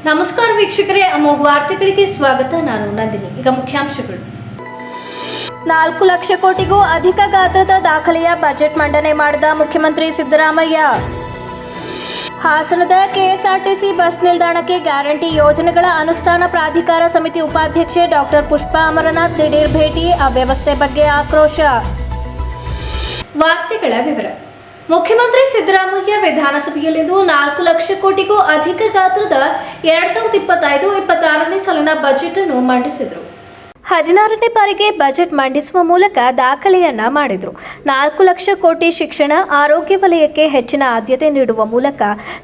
ನಮಸ್ಕಾರ ವೀಕ್ಷಕರೇ, ಅಮೋಘ ವಾರ್ತೆಗಳಿಗೆ ಸ್ವಾಗತ. ನಾನು ನಂದಿನಿ. ಈಗ ಮುಖ್ಯಾಂಶಗಳು. 4 ಲಕ್ಷ ಕೋಟಿಗೂ ಅಧಿಕ ಗಾತ್ರದ ದಾಖಲೆಯ ಬಜೆಟ್ ಮಂಡನೆ ಮಾಡಿದ ಮುಖ್ಯಮಂತ್ರಿ ಸಿದ್ದರಾಮಯ್ಯ. ಹಾಸನದ ಕೆಎಸ್ಆರ್ಟಿಸಿ ಬಸ್ ನಿಲ್ದಾಣಕ್ಕೆ ಗ್ಯಾರಂಟಿ ಯೋಜನೆಗಳ ಅನುಷ್ಠಾನ ಪ್ರಾಧಿಕಾರ ಸಮಿತಿ ಉಪಾಧ್ಯಕ್ಷೆ ಡಾಕ್ಟರ್ ಪುಷ್ಪಾ ಅಮರನಾಥ್ ದಿಢೀರ್ ಭೇಟಿ, ಅವ್ಯವಸ್ಥೆ ಬಗ್ಗೆ ಆಕ್ರೋಶ. ವಾರ್ತೆಗಳ ವಿವರ. ಮುಖ್ಯಮಂತ್ರಿ ಸಿದ್ದರಾಮಯ್ಯ ವಿಧಾನಸಭೆಯಲ್ಲಿಂದು 4 ಲಕ್ಷ ಕೋಟಿಗೂ ಅಧಿಕ ಗಾತ್ರದ 2025-26ನೇ ಸಾಲಿನ ಬಜೆಟ್ ಅನ್ನು ಮಂಡಿಸಿದರು. 16ನೇ ಬಾರಿಗೆ ಬಜೆಟ್ ಮಂಡಿಸುವ ಮೂಲಕ ದಾಖಲೆಯನ್ನ ಮಾಡಿದರು. 4 ಲಕ್ಷ ಕೋಟಿ ಶಿಕ್ಷಣ, ಆರೋಗ್ಯ ವಲಯಕ್ಕೆ ಹೆಚ್ಚಿನ ಆದ್ಯತೆ ನೀಡುವ ಮೂಲಕ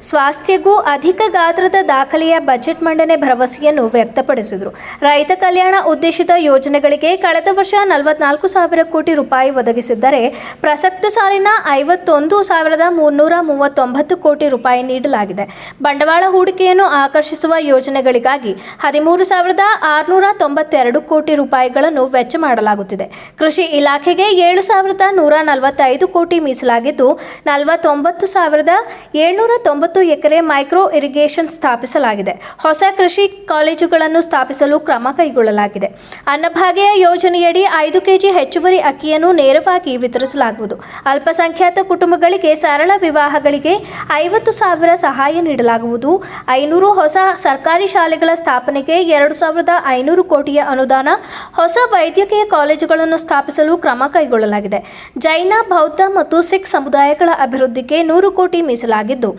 ಸ್ವಾಸ್ಥ್ಯಕ್ಕೂ ಅಧಿಕ ಗಾತ್ರದ ದಾಖಲೆಯ ಬಜೆಟ್ ಮಂಡನೆ ಭರವಸೆಯನ್ನು ವ್ಯಕ್ತಪಡಿಸಿದರು. ರೈತ ಕಲ್ಯಾಣ ಉದ್ದೇಶಿತ ಯೋಜನೆಗಳಿಗೆ ಕಳೆದ ವರ್ಷ 44,000 ಕೋಟಿ ರೂಪಾಯಿ ಒದಗಿಸಿದ್ದರೆ ಪ್ರಸಕ್ತ ಸಾಲಿನ 51,339 ಕೋಟಿ ರೂಪಾಯಿ ನೀಡಲಾಗಿದೆ. ಬಂಡವಾಳ ಹೂಡಿಕೆಯನ್ನು ಆಕರ್ಷಿಸುವ ಯೋಜನೆಗಳಿಗಾಗಿ 13,692 ಕೋಟಿ ರೂಪಾಯಿಗಳನ್ನು ವೆಚ್ಚ ಮಾಡಲಾಗುತ್ತಿದೆ. ಕೃಷಿ ಇಲಾಖೆಗೆ 7,145 ಕೋಟಿ ಮೀಸಲಾಗಿದ್ದು 49,790 ಎಕರೆ ಮೈಕ್ರೋ ಇರಿಗೇಷನ್ ಸ್ಥಾಪಿಸಲಾಗಿದೆ. ಹೊಸ ಕೃಷಿ ಕಾಲೇಜುಗಳನ್ನು ಸ್ಥಾಪಿಸಲು ಕ್ರಮ ಕೈಗೊಳ್ಳಲಾಗಿದೆ. ಅನ್ನಭಾಗ್ಯ ಯೋಜನೆಯಡಿ 5 ಕೆಜಿ ಹೆಚ್ಚುವರಿ ಅಕ್ಕಿಯನ್ನು ನೇರವಾಗಿ ವಿತರಿಸಲಾಗುವುದು. ಅಲ್ಪಸಂಖ್ಯಾತ ಕುಟುಂಬಗಳಿಗೆ ಸರಳ ವಿವಾಹಗಳಿಗೆ 50,000 ಸಹಾಯ ನೀಡಲಾಗುವುದು. 500 ಹೊಸ ಸರ್ಕಾರಿ ಶಾಲೆಗಳ ಸ್ಥಾಪನೆಗೆ 2,500 ಕೋಟಿಯ ಅನುದಾನ. ಹೊಸ ವೈದ್ಯಕೀಯ ಕಾಲೇಜುಗಳನ್ನು ಸ್ಥಾಪಿಸಲು ಕ್ರಮ ಕೈಗೊಳ್ಳಲಾಗಿದೆ. ಜೈನ, ಬೌದ್ಧ ಮತ್ತು ಸಿಖ್ ಸಮುದಾಯಗಳ ಅಭಿವೃದ್ಧಿಗೆ 100 ಕೋಟಿ ಮೀಸಲಾಗಿದ್ದು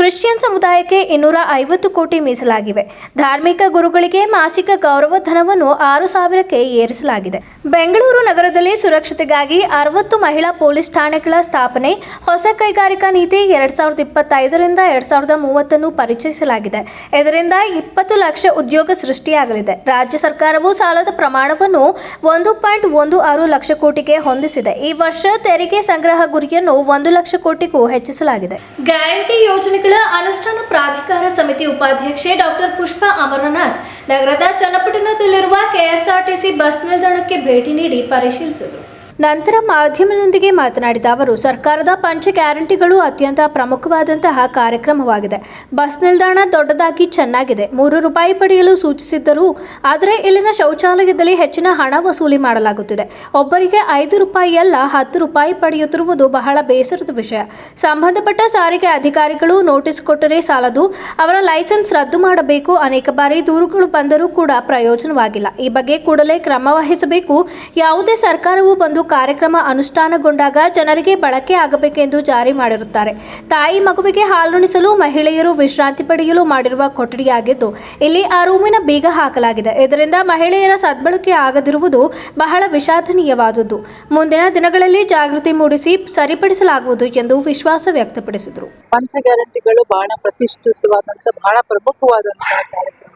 ಕ್ರಿಶ್ಚಿಯನ್ ಸಮುದಾಯಕ್ಕೆ 250 ಕೋಟಿ ಮೀಸಲಾಗಿವೆ. ಧಾರ್ಮಿಕ ಗುರುಗಳಿಗೆ ಮಾಸಿಕ ಗೌರವ ಧನವನ್ನು 6,000ಕ್ಕೆ ಏರಿಸಲಾಗಿದೆ. ಬೆಂಗಳೂರು ನಗರದಲ್ಲಿ ಸುರಕ್ಷತೆಗಾಗಿ 60 ಮಹಿಳಾ ಪೊಲೀಸ್ ಠಾಣೆಗಳ ಸ್ಥಾಪನೆ. ಹೊಸ ಕೈಗಾರಿಕಾ ನೀತಿ 2025ರಿಂದ 2030 ಪರಿಚಯಿಸಲಾಗಿದೆ. ಇದರಿಂದ 20 ಲಕ್ಷ ಉದ್ಯೋಗ ಸೃಷ್ಟಿಯಾಗಲಿದೆ. ರಾಜ್ಯ ಸರ್ಕಾರವು ಸಾಲದ ಪ್ರಮಾಣವನ್ನು 1.16 ಲಕ್ಷ ಕೋಟಿಗೆ ಹೊಂದಿಸಿದೆ. ಈ ವರ್ಷ ತೆರಿಗೆ ಸಂಗ್ರಹ ಗುರಿಯನ್ನು 1 ಲಕ್ಷ ಕೋಟಿಗೂ ಹೆಚ್ಚಿಸಲಾಗಿದೆ. ಗ್ಯಾರಂಟಿ ಯೋಜನೆ ಅನುಷ್ಠಾನ ಪ್ರಾಧಿಕಾರ ಸಮಿತಿ ಉಪಾಧ್ಯಕ್ಷೆ ಡಾಕ್ಟರ್ ಪುಷ್ಪಾ ಅಮರನಾಥ್ ನಗರದ ಚನ್ನಪಟ್ಟಣದಲ್ಲಿರುವ ಕೆಎಸ್ಆರ್ಟಿಸಿ ಬಸ್ ನಿಲ್ದಾಣಕ್ಕೆ ಭೇಟಿ ನೀಡಿ ಪರಿಶೀಲಿಸಿದರು. ನಂತರ ಮಾಧ್ಯಮದೊಂದಿಗೆ ಮಾತನಾಡಿದ ಅವರು, ಸರ್ಕಾರದ ಪಂಚ ಗ್ಯಾರಂಟಿಗಳು ಅತ್ಯಂತ ಪ್ರಮುಖವಾದಂತಹ ಕಾರ್ಯಕ್ರಮವಾಗಿದೆ. ಬಸ್ ನಿಲ್ದಾಣ ದೊಡ್ಡದಾಗಿ ಚೆನ್ನಾಗಿದೆ. 3 ರೂಪಾಯಿ ಪಡೆಯಲು ಸೂಚಿಸಿದ್ದರು, ಆದರೆ ಇಲ್ಲಿನ ಶೌಚಾಲಯದಲ್ಲಿ ಹೆಚ್ಚಿನ ಹಣ ವಸೂಲಿ ಮಾಡಲಾಗುತ್ತಿದೆ. ಒಬ್ಬರಿಗೆ 5 ರೂಪಾಯಿ ಅಲ್ಲ 10 ರೂಪಾಯಿ ಪಡೆಯುತ್ತಿರುವುದು ಬಹಳ ಬೇಸರದ ವಿಷಯ. ಸಂಬಂಧಪಟ್ಟ ಸಾರಿಗೆ ಅಧಿಕಾರಿಗಳು ನೋಟಿಸ್ ಕೊಟ್ಟರೆ ಸಾಲದು, ಅವರ ಲೈಸೆನ್ಸ್ ರದ್ದು ಮಾಡಬೇಕು. ಅನೇಕ ಬಾರಿ ದೂರುಗಳು ಬಂದರೂ ಕೂಡ ಪ್ರಯೋಜನವಾಗಿಲ್ಲ. ಈ ಬಗ್ಗೆ ಕೂಡಲೇ ಕ್ರಮ ವಹಿಸಬೇಕು. ಯಾವುದೇ ಸರ್ಕಾರವು ಬಂದು ಕಾರ್ಯಕ್ರಮ ಅನುಷ್ಠಾನಗೊಂಡಾಗ ಜನರಿಗೆ ಬಳಕೆ ಆಗಬೇಕೆಂದು ಜಾರಿ ಮಾಡಿರುತ್ತಾರೆ. ತಾಯಿ ಮಗುವಿಗೆ ಹಾಲುಣಿಸಲು ಮಹಿಳೆಯರು ವಿಶ್ರಾಂತಿ ಪಡೆಯಲು ಮಾಡಿರುವ ಕೊಠಡಿಯಾಗಿದ್ದು ಇಲ್ಲಿ ಆ ರೂಮಿನ ಬೀಗ ಹಾಕಲಾಗಿದೆ. ಇದರಿಂದ ಮಹಿಳೆಯರ ಸದ್ಬಳಕೆ ಆಗದಿರುವುದು ಬಹಳ ವಿಷಾದನೀಯವಾದುದು. ಮುಂದಿನ ದಿನಗಳಲ್ಲಿ ಜಾಗೃತಿ ಮೂಡಿಸಿ ಸರಿಪಡಿಸಲಾಗುವುದು ಎಂದು ವಿಶ್ವಾಸ ವ್ಯಕ್ತಪಡಿಸಿದರು. ಪಂಚ ಗ್ಯಾರಂಟಿಗಳು ಬಹಳ ಪ್ರತಿಷ್ಠಿತವಾದಂತ ಬಹಳ ಪ್ರಮುಖವಾದಂತಹ ಕಾರ್ಯಕ್ರಮ.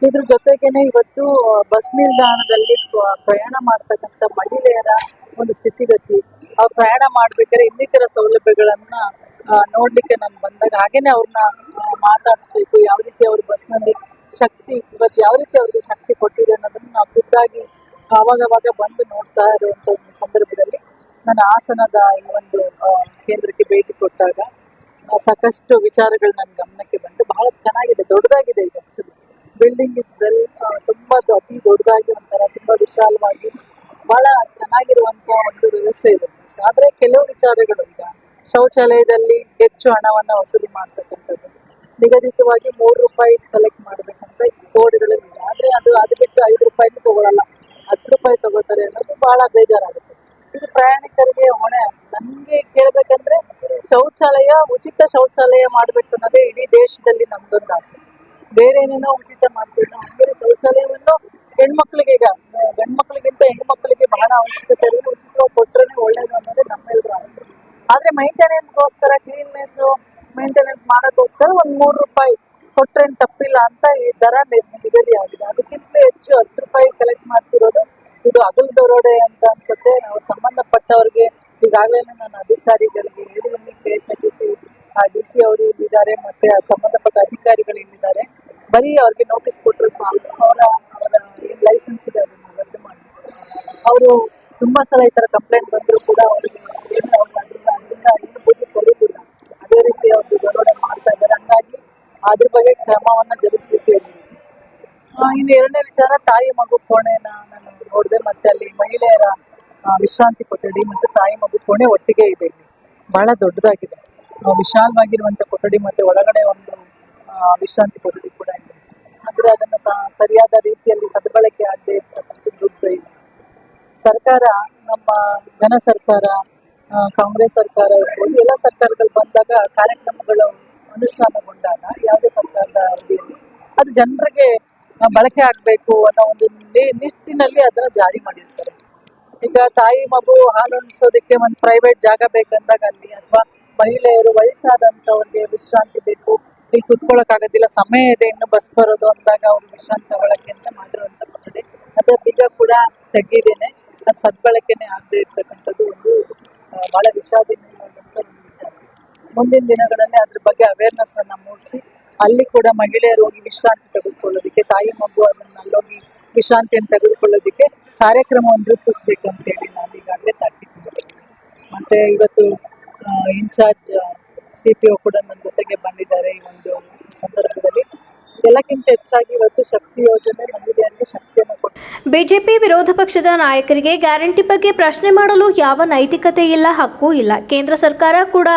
ಇದ್ರ ಜೊತೆಗೇನೆ ಇವತ್ತು ಬಸ್ ನಿಲ್ದಾಣದಲ್ಲಿ ಪ್ರಯಾಣ ಮಾಡ್ತಕ್ಕಂಥ ಮಹಿಳೆಯರ ಒಂದು ಸ್ಥಿತಿಗತಿ, ಅವ್ರು ಪ್ರಯಾಣ ಮಾಡ್ಬೇಕಾದ್ರೆ ಇನ್ನಿತರ ಸೌಲಭ್ಯಗಳನ್ನ ನೋಡ್ಲಿಕ್ಕೆ ನಾನು ಬಂದಾಗ ಹಾಗೇನೆ ಅವ್ರನ್ನ ಮಾತಾಡಿಸ್ಬೇಕು. ಯಾವ ರೀತಿ ಅವ್ರ ಬಸ್ನಲ್ಲಿ ಶಕ್ತಿ ಇವತ್ತು ಯಾವ ರೀತಿ ಅವ್ರಿಗೆ ಶಕ್ತಿ ಕೊಟ್ಟಿದೆ ಅನ್ನೋದನ್ನ ನಾವು ಖುದ್ದಾಗಿ ಅವಾಗವಾಗ ಬಂದು ನೋಡ್ತಾ ಇರುವಂತ ಒಂದು ಸಂದರ್ಭದಲ್ಲಿ ನಾನು ಹಾಸನದ ಈ ಒಂದು ಕೇಂದ್ರಕ್ಕೆ ಭೇಟಿ ಕೊಟ್ಟಾಗ ಸಾಕಷ್ಟು ವಿಚಾರಗಳು ನನ್ನ ಗಮನಕ್ಕೆ ಬಂದು ಬಹಳ ಚೆನ್ನಾಗಿದೆ, ದೊಡ್ಡದಾಗಿದೆ. ಇದು ಆಕ್ಚುಲಿ ಬಿಲ್ಡಿಂಗ್ ಇಸ್ ವೆಲ್, ತುಂಬಾ ಅತಿ ದೊಡ್ಡದಾಗಿ ಒಂಥರ ತುಂಬಾ ವಿಶಾಲವಾಗಿ ಬಹಳ ಚೆನ್ನಾಗಿರುವಂತ ಒಂದು ವ್ಯವಸ್ಥೆ ಇದೆ. ಆದ್ರೆ ಕೆಲವು ವಿಚಾರಗಳು, ಶೌಚಾಲಯದಲ್ಲಿ ಹೆಚ್ಚು ಹಣವನ್ನ ವಸೂಲಿ ಮಾಡ್ತಕ್ಕಂಥದ್ದು, ನಿಗದಿತವಾಗಿ 3 ರೂಪಾಯಿ ಕಲೆಕ್ಟ್ ಮಾಡ್ಬೇಕಂತ ಬೋರ್ಡ್ಗಳಲ್ಲಿ ಇದೆ. ಆದ್ರೆ ಅದು ಬಿಟ್ಟು 5 ರೂಪಾಯಿನೂ ತಗೊಳಲ್ಲ, 10 ರೂಪಾಯಿ ತಗೋತಾರೆ ಅನ್ನೋದು ಬಹಳ ಬೇಜಾರಾಗುತ್ತೆ. ಇದು ಪ್ರಯಾಣಿಕರಿಗೆ ಹೊಣೆ. ನನ್ಗೆ ಕೇಳ್ಬೇಕಂದ್ರೆ ಶೌಚಾಲಯ, ಉಚಿತ ಶೌಚಾಲಯ ಮಾಡ್ಬೇಕು ಅನ್ನೋದೇ ಇಡೀ ದೇಶದಲ್ಲಿ ನಮ್ದೊಂದು ಆಸೆ. ಬೇರೆ ಏನೇನೋ ಉಚಿತ ಮಾಡ್ತೀವಿ ನಾವು, ಬೇರೆ ಶೌಚಾಲಯವನ್ನು ಹೆಣ್ಮಕ್ಳಿಗೆ, ಈಗ ಗಂಡ್ಮಕ್ಳಿಗಿಂತ ಹೆಣ್ಮಕ್ಳಿಗೆ ಬಹಳ ಅವಶ್ಯಕತೆ ಇರೋದು, ಉಚಿತವಾಗಿ ಕೊಟ್ರೇನೆ ಒಳ್ಳೇದು ಅನ್ನೋದೇ ನಮ್ಮೆಲ್ಲರ ಆಸೆ. ಆದ್ರೆ ಮೈಂಟೆನೆನ್ಸ್ಗೋಸ್ಕರ, ಮೇಂಟೆನೆನ್ಸ್ ಮಾಡೋಕ್ಕೋಸ್ಕರ 3 ರೂಪಾಯಿ ಕೊಟ್ರೇನು ತಪ್ಪಿಲ್ಲ ಅಂತ ಈ ದರ ನಿಗದಿ ಆಗಿದೆ. ಅದಕ್ಕಿಂತಲೂ ಹೆಚ್ಚು 10 ರೂಪಾಯಿ ಕಲೆಕ್ಟ್ ಮಾಡ್ತಿರೋದು ಇದು ಹಗಲು ದರೋಡೆ ಅಂತ ಅನ್ಸುತ್ತೆ. ಅವ್ರು ಸಂಬಂಧಪಟ್ಟವ್ರಿಗೆ ಈಗಾಗಲೇ ನಾನು ಅಧಿಕಾರಿಗಳಿಗೆ ಹೇಳಿದ್ದೀನಿ. KSRTC DC ಅವರು ಇಲ್ಲಿದ್ದಾರೆ, ಮತ್ತೆ ಸಂಬಂಧಪಟ್ಟ ಅಧಿಕಾರಿಗಳು ಇಲ್ಲಿದ್ದಾರೆ. ಬರೀ ಅವ್ರಿಗೆ ನೋಟಿಸ್ ಕೊಟ್ಟರು ಸಾಕು, ಅವರ ಏನು ಲೈಸೆನ್ಸ್ ಇದೆ ಅದನ್ನ ರದ್ದು ಮಾಡಿ. ಅವರು ತುಂಬಾ ಸಲ ಈ ತರ ಕಂಪ್ಲೇಂಟ್ ಬಂದರೂ ಕೂಡ ಅವ್ರಿಗೆ ಏನು ಅದರಿಂದ ಏನು ಬುದ್ಧಿ ಕೊಡೋದಿಲ್ಲ. ಅದೇ ರೀತಿ ಅವ್ರದ್ದು ದರೋಡೆ ಮಾಡ್ತಾ ಇದ್ದಾರೆ. ಹಂಗಾಗಿ ಅದ್ರ ಬಗ್ಗೆ ಕ್ರಮವನ್ನ ಜರುಗಿಸ್ಲಿಕ್ಕೆ ಹೇಳಿದ್ದೀನಿ. ಇನ್ನು ಎರಡನೇ ವಿಚಾರ, ತಾಯಿ ಮಗು ಕೋಣೆನ ನಾನು ನೋಡಿದೆ. ಮತ್ತೆ ಅಲ್ಲಿ ಮಹಿಳೆಯರ ವಿಶ್ರಾಂತಿ ಕೊಠಡಿ ಮತ್ತು ತಾಯಿ ಮಗು ಕೋಣೆ ಒಟ್ಟಿಗೆ ಇದೆ. ಇಲ್ಲಿ ಬಹಳ ದೊಡ್ಡದಾಗಿದೆ, ವಿಶಾಲವಾಗಿರುವಂತ ಕೊಠಡಿ ಮತ್ತೆ ಒಳಗಡೆ ಒಂದು ವಿಶ್ರಾಂತಿ ಕೊಠಡಿ ಕೂಡ ಇದೆ. ಅಂದ್ರೆ ಅದನ್ನ ಸರಿಯಾದ ರೀತಿಯಲ್ಲಿ ಸದ್ಬಳಕೆ ಆಗದೆ ಇರ್ತಕ್ಕಂಥದ್ದು ದುರ್ದೈವ. ಸರ್ಕಾರ, ನಮ್ಮ ಘನ ಸರ್ಕಾರ, ಕಾಂಗ್ರೆಸ್ ಸರ್ಕಾರ ಇರ್ಬೋದು, ಎಲ್ಲ ಸರ್ಕಾರಗಳು ಬಂದಾಗ ಕಾರ್ಯಕ್ರಮಗಳು ಅನುಷ್ಠಾನಗೊಂಡಾಗ ಯಾವುದೇ ಸರ್ಕಾರದ ಅವಧಿಯಲ್ಲಿ ಅದು ಜನರಿಗೆ ಬಳಕೆ ಆಗಬೇಕು ಅನ್ನೋ ಒಂದು ನಿಟ್ಟಿನಲ್ಲಿ ಅದನ್ನ ಜಾರಿ ಮಾಡಿರ್ತಾರೆ. ಈಗ ತಾಯಿ ಮಗು ಹಾಲು ಉಣಿಸೋದಕ್ಕೆ ಒಂದು ಪ್ರೈವೇಟ್ ಜಾಗ ಬೇಕಂದಾಗ ಅಲ್ಲಿ, ಅಥವಾ ಮಹಿಳೆಯರು ವಯಸ್ಸಾದಂಥವ್ರಿಗೆ ವಿಶ್ರಾಂತಿ ಬೇಕು, ಇಲ್ಲಿ ಕುತ್ಕೊಳ್ಳೋಕ್ಕಾಗೋದಿಲ್ಲ, ಸಮಯ ಇದೆ ಇನ್ನು ಬಸ್ ಬರೋದು ಅಂದಾಗ ಅವ್ರು ವಿಶ್ರಾಂತಿ ತಗೊಳಕ್ಕೆ ಅಂತ ಮಾಡಿರುವಂತ ಕೊಠಡಿ, ಅದೇ ಬೀಗ ಕೂಡ ತೆಗೆದಿದ್ದೇನೆ. ಅದು ಸದ್ಬಳಕೆನೆ ಆಗದೆ ಇರ್ತಕ್ಕಂಥದ್ದು ಒಂದು ಬಹಳ ವಿಷಾದನೀಯವಾದಂಥ ಒಂದು ವಿಚಾರ. ಮುಂದಿನ ದಿನಗಳಲ್ಲಿ ಅದ್ರ ಬಗ್ಗೆ ಅವೇರ್ನೆಸ್ ಅನ್ನ ಮೂಡಿಸಿ ಅಲ್ಲಿ ಕೂಡ ಮಹಿಳೆಯರು ಹೋಗಿ ವಿಶ್ರಾಂತಿ ತೆಗೆದುಕೊಳ್ಳೋದಕ್ಕೆ, ತಾಯಿ ಮಗು ಅದನ್ನ ಅಲ್ಲೋಗಿ ವಿಶ್ರಾಂತಿಯನ್ನು ತೆಗೆದುಕೊಳ್ಳೋದಕ್ಕೆ ಕಾರ್ಯಕ್ರಮವನ್ನು ರೂಪಿಸ್ಬೇಕಂತೇಳಿ ನಾನು ಈಗಾಗಲೇ ತಾಕೀತು ಮಾಡಿದ್ದೀನಿ. ಮತ್ತೆ ಇವತ್ತು ಇನ್ಚಾರ್ಜ್ CPO ಕೂಡ ನನ್ನ ಜೊತೆಗೆ ಬಂದಿದ್ದಾರೆ ಈ ಒಂದು ಸಂದರ್ಭದಲ್ಲಿ. ಎಲ್ಲಕ್ಕಿಂತ ಹೆಚ್ಚಾಗಿ ಇವತ್ತು ಶಕ್ತಿ ಯೋಜನೆ ಮಹಿಳೆಯರಿಗೆ ಶಕ್ತಿಯನ್ನು ಕೊಟ್ಟು ಬಿಜೆಪಿ ವಿರೋಧ ಪಕ್ಷದ ನಾಯಕರಿಗೆ ಗ್ಯಾರಂಟಿ ಬಗ್ಗೆ ಪ್ರಶ್ನೆ ಮಾಡಲು ಯಾವ ನೈತಿಕತೆ ಇಲ್ಲ, ಹಕ್ಕೂ ಇಲ್ಲ. ಕೇಂದ್ರ ಸರ್ಕಾರ ಕೂಡ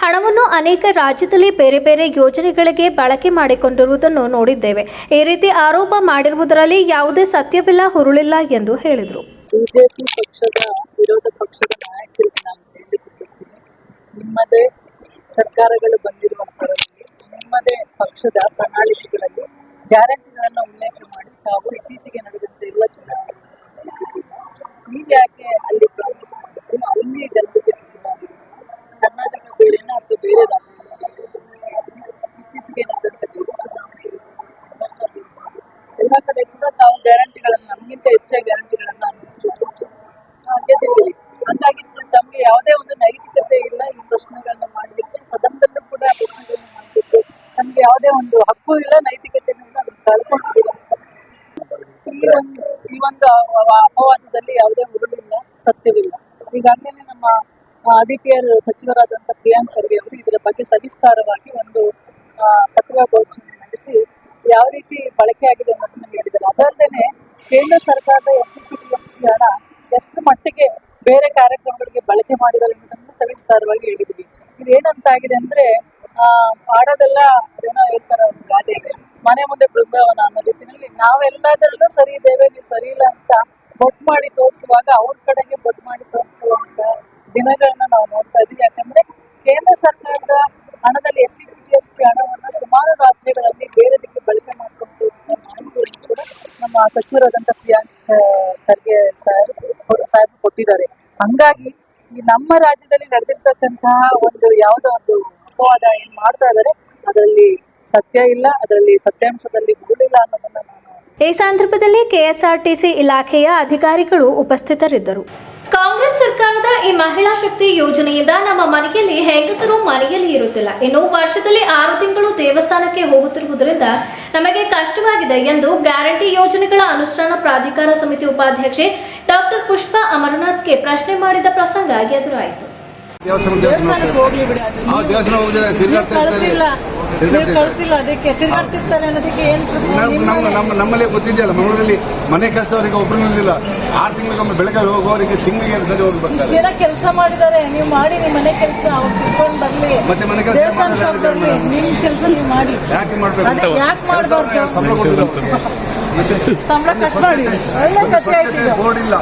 ಹಣವನ್ನು ಅನೇಕ ರಾಜ್ಯದಲ್ಲಿ ಬೇರೆ ಬೇರೆ ಯೋಜನೆಗಳಿಗೆ ಬಳಕೆ ಮಾಡಿಕೊಂಡಿರುವುದನ್ನು ನೋಡಿದ್ದೇವೆ. ಈ ರೀತಿ ಆರೋಪ ಮಾಡಿರುವುದರಲ್ಲಿ ಯಾವುದೇ ಸತ್ಯವಿಲ್ಲ, ಹುರುಳಿಲ್ಲ ಎಂದು ಹೇಳಿದರು. ಬಿಜೆಪಿ ಪಕ್ಷದ ವಿರೋಧ ಪಕ್ಷದ ನಾಯಕರಿಗೆ ನಾನು ಹೇಳಲಿಕ್ಕೆ ನಿಮ್ಮದೇ ಸರ್ಕಾರಗಳು ಬಂದಿರುವ ಸ್ಥಳದಲ್ಲಿ ನಿಮ್ಮದೇ ಪಕ್ಷದ ಪ್ರಣಾಳಿಕೆಗಳಲ್ಲಿ ಗ್ಯಾರಂಟಿಗಳನ್ನು ಉಲ್ಲೇಖ ಮಾಡಿ ತಾವು ಇತ್ತೀಚೆಗೆ ನಡೆದಂತ ಎಲ್ಲ ಚುನಾವಣೆ ನೀವು ಯಾಕೆ ಅಲ್ಲಿ ಪ್ರಾಮಿಸ್ ಮಾಡಿದ್ರು, ಅಲ್ಲಿ ಜನರಿಗೆ ಕರ್ನಾಟಕ ಬೇರೆನ ಅಥವಾ ಬೇರೆ ರಾಜ್ಯಗಳು ಇತ್ತೀಚೆಗೆ ನಡೆದಂತ ಚುನಾವಣೆ ಎಲ್ಲ ಕಡೆ ಕೂಡ ತಾವು ಗ್ಯಾರಂಟಿಗಳನ್ನು ನಮಗಿಂತ ಹೆಚ್ಚಾಗಿ ಗ್ಯಾರಂಟಿಗಳನ್ನು ಅನ್ನಿಸ್ಬಿಟ್ಟು ಗೆದ್ದಿದ್ದೀರಿ. ಹಂಗಾಗಿ ತಮಗೆ ಯಾವುದೇ ಒಂದು ನೈತಿಕತೆ ಇಲ್ಲ ಈ ಪ್ರಶ್ನೆಗಳನ್ನ ಮಾಡಲಿಕ್ಕೆ. ಸದನದಲ್ಲೂ ಕೂಡ ಪ್ರಶ್ನೆಗಳನ್ನ ಮಾಡಲಿಕ್ಕೆ ನಮ್ಗೆ ಯಾವುದೇ ಒಂದು ಹಕ್ಕು ಇಲ್ಲ, ನೈತಿಕತೆಗಳನ್ನ ಕಳ್ಕೊಂಡಿದ್ದೀರ. ಈ ಒಂದು ಅಪವಾದದಲ್ಲಿ ಯಾವುದೇ ಹುರುಳಿಲ್ಲ, ಸತ್ಯವಿಲ್ಲ. ಈಗಾಗಲೇ ನಮ್ಮ DPR ಸಚಿವರಾದಂಥ ಪ್ರಿಯಾಂಕ್ ಖರ್ಗೆ ಅವರು ಇದರ ಬಗ್ಗೆ ಸವಿಸ್ತಾರವಾಗಿ ಒಂದು ಪತ್ರಿಕಾಗೋಷ್ಠಿಯನ್ನು ನಡೆಸಿ ಯಾವ ರೀತಿ ಬಳಕೆ ಆಗಿದೆ ಅನ್ನೋದನ್ನ ಹೇಳಿದ್ದಾರೆ. ಅದಲ್ಲದೆ ಕೇಂದ್ರ ಸರ್ಕಾರದ SCPTSP ಹಣ ಎಷ್ಟು ಮಟ್ಟಿಗೆ ಬೇರೆ ಕಾರ್ಯಕ್ರಮಗಳಿಗೆ ಬಳಕೆ ಮಾಡಿದ್ದಾರೆ ಅನ್ನೋದನ್ನು ಸವಿಸ್ತಾರವಾಗಿ ಹೇಳಿದ್ವಿ. ಇದೇನಂತಾಗಿದೆ ಅಂದ್ರೆ ಆಡೋದೆಲ್ಲ ಏನೋ ಹೇಳ್ತಾರ ಒಂದು ಗಾದೆ ಇದೆ, ಮನೆ ಮುಂದೆ ಬೃಂದಾವನ ಅನ್ನೋ ರೀತಿಯಲ್ಲಿ ನಾವೆಲ್ಲದರಲ್ಲೂ ಸರಿ ಇದ್ದೇವೆ, ನೀವು ಸರಿ ಇಲ್ಲ ಅಂತ ಬೊಟ್ಟು ಮಾಡಿ ತೋರಿಸುವಾಗ ಅವ್ರ ಕಡೆಗೆ ಬೊಟ್ಟು ಮಾಡಿ ತೋರಿಸ್ಕೊಳ್ಳುವಂತ ದಿನಗಳನ್ನ ನಾವು ನೋಡ್ತಾ ಇದ್ವಿ. ಯಾಕಂದ್ರೆ ಕೇಂದ್ರ ಸರ್ಕಾರದ ಹಣದಲ್ಲಿ SCPTSP ಹಣವನ್ನ ಸುಮಾರು ರಾಜ್ಯಗಳಲ್ಲಿ ಬೇರೆದಕ್ಕೆ ಬಳಕೆ ಮಾಡ್ಕೊಂಡು ಮಾಹಿತಿಯನ್ನು ಕೂಡ ನಮ್ಮ ಸಚಿವರಾದಂಥ ಪ್ರಿಯಾಂಕ್ ಖರ್ಗೆ ಸಾಹೇಬ್ ಕೊಟ್ಟಿದ್ದಾರೆ. ಹಂಗಾಗಿ ಈ ನಮ್ಮ ರಾಜ್ಯದಲ್ಲಿ ನಡೆದಿರ್ತಕ್ಕಂತಹ ಒಂದು ಯಾವುದೋ ಒಂದು ಅಪವಾದ ಏನ್ ಮಾಡ್ತಾ ಇದ್ದಾರೆ ಅದರಲ್ಲಿ ಸತ್ಯ ಇಲ್ಲ, ಅದರಲ್ಲಿ ಸತ್ಯಾಂಶದಲ್ಲಿ ಹುರುಳಿಲ್ಲ ಅನ್ನೋದನ್ನ ನಾನು ಈ ಸಂದರ್ಭದಲ್ಲಿ KSRTC ಇಲಾಖೆಯ ಅಧಿಕಾರಿಗಳು ಉಪಸ್ಥಿತರಿದ್ದರು. ಕಾಂಗ್ರೆಸ್ ಸರ್ಕಾರದ ಈ ಮಹಿಳಾ ಶಕ್ತಿ ಯೋಜನೆಯಿಂದ ನಮ್ಮ ಮನೆಯಲ್ಲಿ ಹೆಂಗಸರು ಮನೆಯಲ್ಲಿ ಇರುತ್ತಿಲ್ಲ. ಇನ್ನು ವರ್ಷದಲ್ಲಿ 6 ತಿಂಗಳು ದೇವಸ್ಥಾನಕ್ಕೆ ಹೋಗುತ್ತಿರುವುದರಿಂದ ನಮಗೆ ಕಷ್ಟವಾಗಿದೆ ಎಂದು ಗ್ಯಾರಂಟಿ ಯೋಜನೆಗಳ ಅನುಷ್ಠಾನ ಪ್ರಾಧಿಕಾರ ಸಮಿತಿ ಉಪಾಧ್ಯಕ್ಷೆ ಡಾಕ್ಟರ್ ಪುಷ್ಪಾ ಅಮರನಾಥ್ಗೆ ಪ್ರಶ್ನೆ ಮಾಡಿದ ಪ್ರಸಂಗ ಎದುರಾಯಿತು. ನಮ್ಮಲ್ಲಿ ಗೊತ್ತಿದೆಯಲ್ಲ, ಮಂಗಳೂರಲ್ಲಿ ಮನೆ ಕೆಲಸವರಿಗೆ ಒಬ್ಬರು ನಿಲ್ಲ, 6 ತಿಂಗಳಿಗೊಮ್ಮೆ ಬೆಳಗ್ಗೆ ಹೋಗೋರಿಗೆ ತಿಂಗಳಿಗೆ 2 ಸರಿ ಹೋಗಿ ಬರ್ತಾರೆ. ಕೆಲಸ ಮಾಡಿದ್ದಾರೆ, ನೀವು ಮಾಡಿ ನಿಮ್ಮ ಮನೆ ಕೆಲಸ ಅವ್ರು ತಿಳ್ಕೊಂಡು ಬರ್ಲಿ, ಮತ್ತೆ ಮನೆ ಕೆಲಸ ನಿಮ್ ಕೆಲಸ ನೀವು ಮಾಡಿ. ಯಾಕೆ ಮಾಡ್ಬೇಕು? ಯಾಕೆ ಮಾಡಬಾರ್ದು? ಸಂಬಳ ಕೊಡ್ತಿರೋ ಸಂಬಳ ಕಟ್ ಮಾಡಿ ಬೋರ್ಡ್ ಇಲ್ಲ,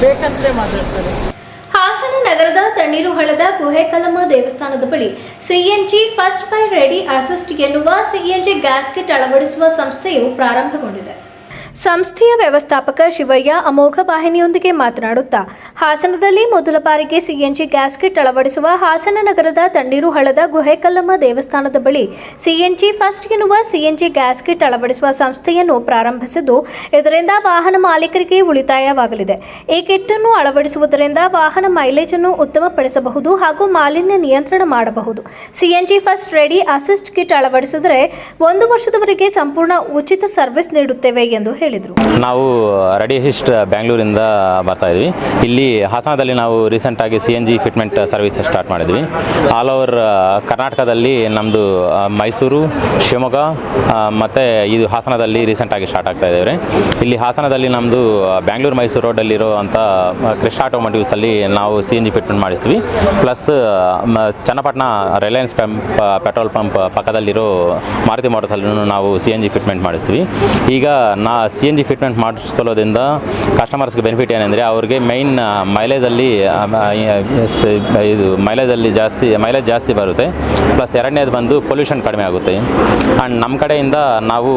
ಬೇಕಂತಲೇ ಮಾತಾಡ್ತಾರೆ. ಹಾಸನ ನಗರದ ತಣ್ಣೀರು ಹಳ್ಳದ ಗುಹೆಕಲ್ಲಮ್ಮ ದೇವಸ್ಥಾನದ ಬಳಿ CNG first by ready assist ಎನ್ನುವ CNG ಗ್ಯಾಸ್ ಕಿಟ್ ಅಳವಡಿಸುವ ಸಂಸ್ಥೆಯು ಪ್ರಾರಂಭಗೊಂಡಿದೆ. ಸಂಸ್ಥೆಯ ವ್ಯವಸ್ಥಾಪಕ ಶಿವಯ್ಯ ಅಮೋಘ ವಾಹಿನಿಯೊಂದಿಗೆ ಮಾತನಾಡುತ್ತಾ, ಹಾಸನದಲ್ಲಿ ಮೊದಲ ಬಾರಿಗೆ CNG ಗ್ಯಾಸ್ ಕಿಟ್ ಅಳವಡಿಸುವ ಹಾಸನ ನಗರದ ತಣ್ಣೀರು ಹಳ್ಳದ ಗುಹೆಕಲ್ಲಮ್ಮ ದೇವಸ್ಥಾನದ ಬಳಿ CNG ಫಸ್ಟ್ ಎನ್ನುವ CNG ಗ್ಯಾಸ್ ಕಿಟ್ ಅಳವಡಿಸುವ ಸಂಸ್ಥೆಯನ್ನು ಪ್ರಾರಂಭಿಸಿದ್ದು, ಇದರಿಂದ ವಾಹನ ಮಾಲೀಕರಿಗೆ ಉಳಿತಾಯವಾಗಲಿದೆ. ಈ ಕಿಟ್ ಅನ್ನು ಅಳವಡಿಸುವುದರಿಂದ ವಾಹನ ಮೈಲೇಜ್ ಅನ್ನು ಉತ್ತಮಪಡಿಸಬಹುದು ಹಾಗೂ ಮಾಲಿನ್ಯ ನಿಯಂತ್ರಣ ಮಾಡಬಹುದು. CNG first ready assist kit ಅಳವಡಿಸಿದರೆ 1 ವರ್ಷದವರೆಗೆ ಸಂಪೂರ್ಣ ಉಚಿತ ಸರ್ವಿಸ್ ನೀಡುತ್ತೇವೆ ಎಂದು ಹೇಳಿದರು. ನಾವು ರೆಡಿ ಅಸಿಸ್ಟ್ ಬ್ಯಾಂಗ್ಳೂರಿಂದ ಬರ್ತಾ ಇದ್ವಿ. ಇಲ್ಲಿ ಹಾಸನದಲ್ಲಿ ನಾವು ರೀಸೆಂಟಾಗಿ CNG ಫಿಟ್ಮೆಂಟ್ ಸರ್ವಿಸ್ ಸ್ಟಾರ್ಟ್ ಮಾಡಿದ್ವಿ. ಆಲ್ ಓವರ್ ಕರ್ನಾಟಕದಲ್ಲಿ ನಮ್ಮದು ಮೈಸೂರು, ಶಿವಮೊಗ್ಗ ಮತ್ತು ಇದು ಹಾಸನದಲ್ಲಿ ರೀಸೆಂಟಾಗಿ ಸ್ಟಾರ್ಟ್ ಆಗ್ತಾ ಇದ್ದೇವೆ. ಇಲ್ಲಿ ಹಾಸನದಲ್ಲಿ ನಮ್ಮದು ಬ್ಯಾಂಗ್ಳೂರು ಮೈಸೂರು ರೋಡಲ್ಲಿರೋ ಅಂಥ ಕೃಷ್ಣ ಆಟೋಮೋಟಿವ್ಸಲ್ಲಿ ನಾವು CNG ಫಿಟ್ಮೆಂಟ್ ಮಾಡಿಸ್ತೀವಿ. Plus Channapatna Reliance petrol pump ಪಕ್ಕದಲ್ಲಿರೋ ಮಾರುತಿ ಮೋಟರ್ಸಲ್ಲೂ ನಾವು CNG ಫಿಟ್ಮೆಂಟ್ ಮಾಡಿಸ್ತೀವಿ. ಈಗ CNG ಫಿಟ್ಮೆಂಟ್ ಮಾಡಿಸ್ಕೊಳ್ಳೋದ್ರಿಂದ ಕಸ್ಟಮರ್ಸ್ಗೆ ಬೆನಿಫಿಟ್ ಏನಂದರೆ ಅವ್ರಿಗೆ ಮೈನ್ ಮೈಲೇಜಲ್ಲಿ ಮೈಲೇಜ್ ಜಾಸ್ತಿ ಬರುತ್ತೆ. ಪ್ಲಸ್ ಎರಡನೇದು ಬಂದು ಪೊಲ್ಯೂಷನ್ ಕಡಿಮೆ ಆಗುತ್ತೆ. ಆ್ಯಂಡ್ ನಮ್ಮ ಕಡೆಯಿಂದ ನಾವು